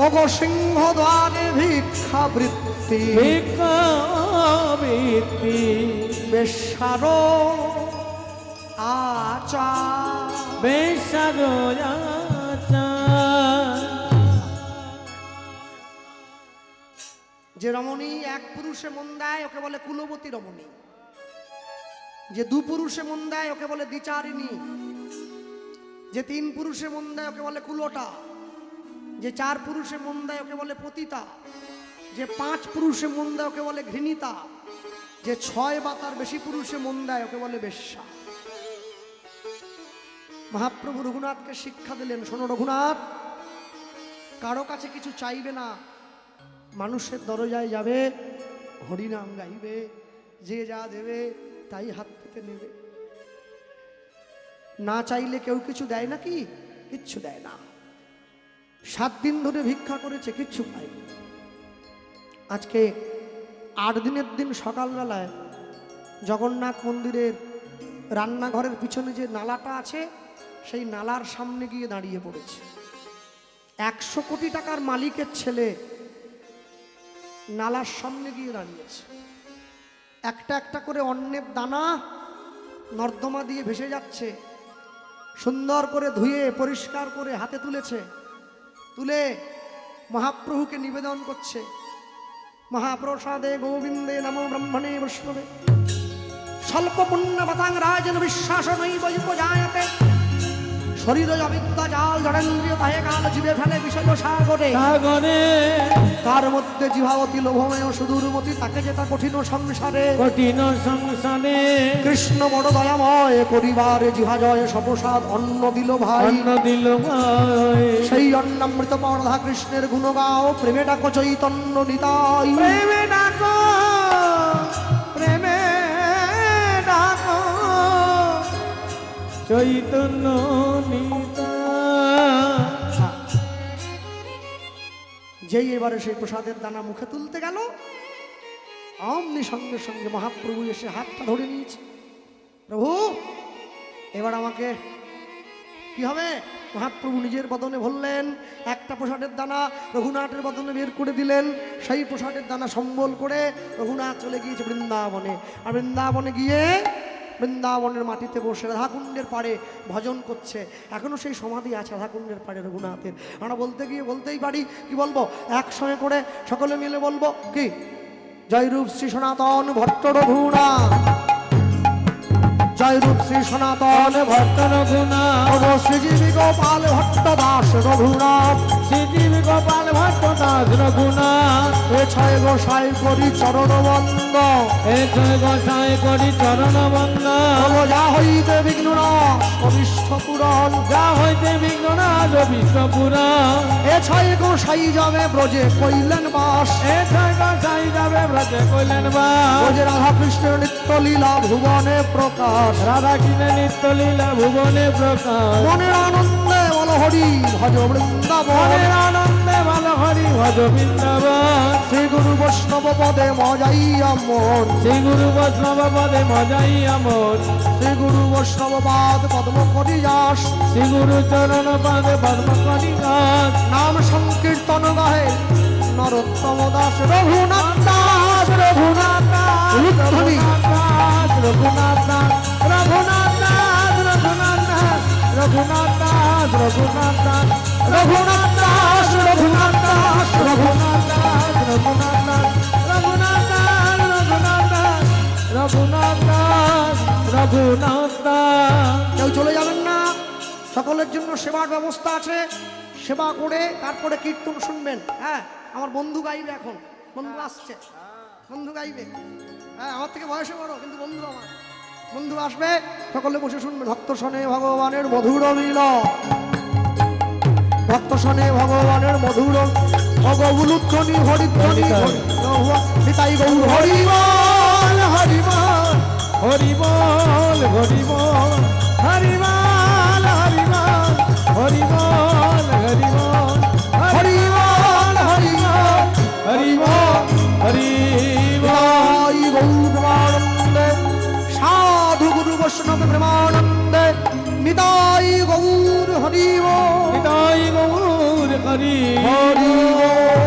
ওগো সিংহদ্বারে ভিক্ষা বৃত্তি, ভিক্ষাবৃত্তি বেশ্যার আচার, বেশ্যার আচার। যে রমণী এক পুরুষে মন দেয় ওকে বলে কুলবতী রমণী, যে দু পুরুষে মন দেয় ওকে বলে দ্বিচারিণী, যে তিন পুরুষে মন দেয় ওকে বলে কুলোটা, যে চার পুরুষে মন দেয় ওকে বলে পতিতা, যে পাঁচ পুরুষে মন দেয় ওকে বলে ঘৃণিতা, যে ছয় বা তার বেশি পুরুষে মন দেয় ওকে বলে বেশ্যা। মহাপ্রভু রঘুনাথকে শিক্ষা দিলেন, শোনো রঘুনাথ, কারো কাছে কিছু চাইবে না, মানুষের দরজায় যাবে, হরিনাম গাইবে, যে যা দেবে তাই হাত পেতে নেবে। না চাইলে কেউ কিছু দেয় নাকি? কিচ্ছু দেয় না। 7 দিন ধরে ভিক্ষা করেছে, কিচ্ছু পায়নি। আজকে 8 দিনের দিন সকালবেলায় জগন্নাথ মন্দিরের রান্নাঘরের পিছনে যে নালাটা আছে সেই নালার সামনে গিয়ে দাঁড়িয়ে পড়েছে। 100 কোটি টাকার মালিকের ছেলে নালার সামনে গিয়ে দাঁড়িয়েছে। একটা একটা করে অন্নের দানা নর্দমা দিয়ে ভেসে যাচ্ছে, সুন্দর করে ধুয়ে পরিষ্কার করে হাতে তুলেছে, তুলে মহাপ্রভুকে নিবেদন করছে। মহাপ্রসাদে গোবিন্দে নমো ব্রহ্মণে বৈষ্ণবে স্বল্প পুণ্যবতাং রাজন বিশ্বাস নৈব উপজায়তে শরীর অবিদ্যা জাল জড়েন্দ্রিয় তাহে কাল জীবে ফেলে বিষয় সাগরে, সাগরে তার মধ্যে জিভাবতী লোভময় সুদূরমতি তাকে যেটা কঠিন সংসারে, কঠিন সংসারে কৃষ্ণ বড় দয়াময় পরিবারে জিহা জয় সপ্রসাদ অন্ন দিল ভাই, অন্ন দিল ভাই। সেই অন্নামৃত পর্ধা কৃষ্ণের গুণ গাও, প্রেমে ডাকো চৈতন্য নিতাই, প্রেমে ডাকো, প্রেমে ডাকো চৈতন্য নিতাই। যেই এবারে সেই প্রসাদের দানা মুখে তুলতে গেল, অমনি সঙ্গে সঙ্গে মহাপ্রভু এসে হাতটা ধরে নিয়েছে। প্রভু এবার আমাকে কি হবে? মহাপ্রভু নিজের বদনে বললেন, একটা প্রসাদের দানা রঘুনাথের বদনে বের করে দিলেন। সেই প্রসাদের দানা সম্বল করে রঘুনাথ চলে গিয়েছে বৃন্দাবনে। আর বৃন্দাবনে গিয়ে বৃন্দাবনের মাটিতে বসে রাধাকুণ্ডের পাড়ে ভজন করছে। এখনো সেই সমাধি আছে রাধাকুণ্ডের পাড়ে রঘুনাথের। আমরা বলতে গিয়ে বলতেই পারি, কি বলবো, একসঙ্গে করে সকলে মিলে বলবো কি? জয়রূপ শ্রী সনাতন ভট্ট রঘুনাথ, জয়রূপ শ্রী সনাতন ভট্ট রঘুনাথ, শ্রীজীবী গোপাল ভট্ট দাস রঘুনাথ, শ্রীজীবী গোপাল ভট্ট দাস রঘুনাথ। এ ছয় গোসাই করি চরণ বন্দ, এ ছয় গোসাই করি চরণ বন্দ, যা হইতে বিঘ্ন অবিষ্ট পুরন, যা হইতে বিঘ্ন নাশ অবিষ্ট পুরাণ। এ ছয় গোসাই যাবে ব্রজে কইলেন বাস, এ ছয় গোসাই যাবে ব্রজে কইলেন বাস। ব্রজে রাধা কৃষ্ণের নিত্য লীলা ভুবনে প্রকাশ, রাধা কৃষ্ণ নিত্য লীলা ভুবনে প্রকাশ। মনের আনন্দে বল হরি ভজ বৃন্দাবন, মনের আনন্দে ভালো হরি ভজ বৃন্দাবন। শ্রী গুরু বৈষ্ণব পদে মজাইয়া মন, শ্রী গুরু বৈষ্ণব পদে মজাইয়া মন, শ্রী গুরু বৈষ্ণব পাদ পদ্ম করি যাস, শ্রী গুরু চরণ পদে পদ্ম করি গান। নাম সংকীর্তন গাহে নরোত্তম দাস রঘুনাথ দাস, রঘুনাথ দাস, রঘুনাথ দাস, রঘুনাথ দাস, রঘুনাথ দাস, রঘুনাথ দাস, রঘুনাথ দাস, রঘুনাথ দাস, রঘুনাথ দাস, রঘুনাথ দাস, রঘুনাথ দাস, রঘুনাথ দাস, রঘুনাথ দাস, রঘুনাথ দাস, রঘুনাথ দাস, রঘুনাথ দাস। কেউ চলে যাবেন না, সকলের জন্য সেবার ব্যবস্থা আছে। সেবা করে তারপরে কীর্তন শুনবেন। হ্যাঁ, আমার বন্ধু গাইবে, এখন বন্ধু আসছে, বন্ধু গাইবে। হ্যাঁ, আমার থেকে বয়সে বড় কিন্তু বন্ধু আমার, বন্ধু আসবে, সকলে বসে শুনবেন। ভক্ত শোনে ভগবানের মধুর মিল, ভক্ত শোনে ভগবানের মধুর ভগবুলুধ্বনি হরিধ্বনি, নিতাই গৌর হরিবল হরিবল হরিবল হরিবল হরিবল হরিবল হরিবল হরিবল হরিবল হরিবল হরিবল হরিবল নিতাই গৌর প্রেমানন্দে সাধু গুরু বৈষ্ণব প্রেমানন্দে নিতাই গৌর হরিবল নিতাই গৌর হরি হরিবল।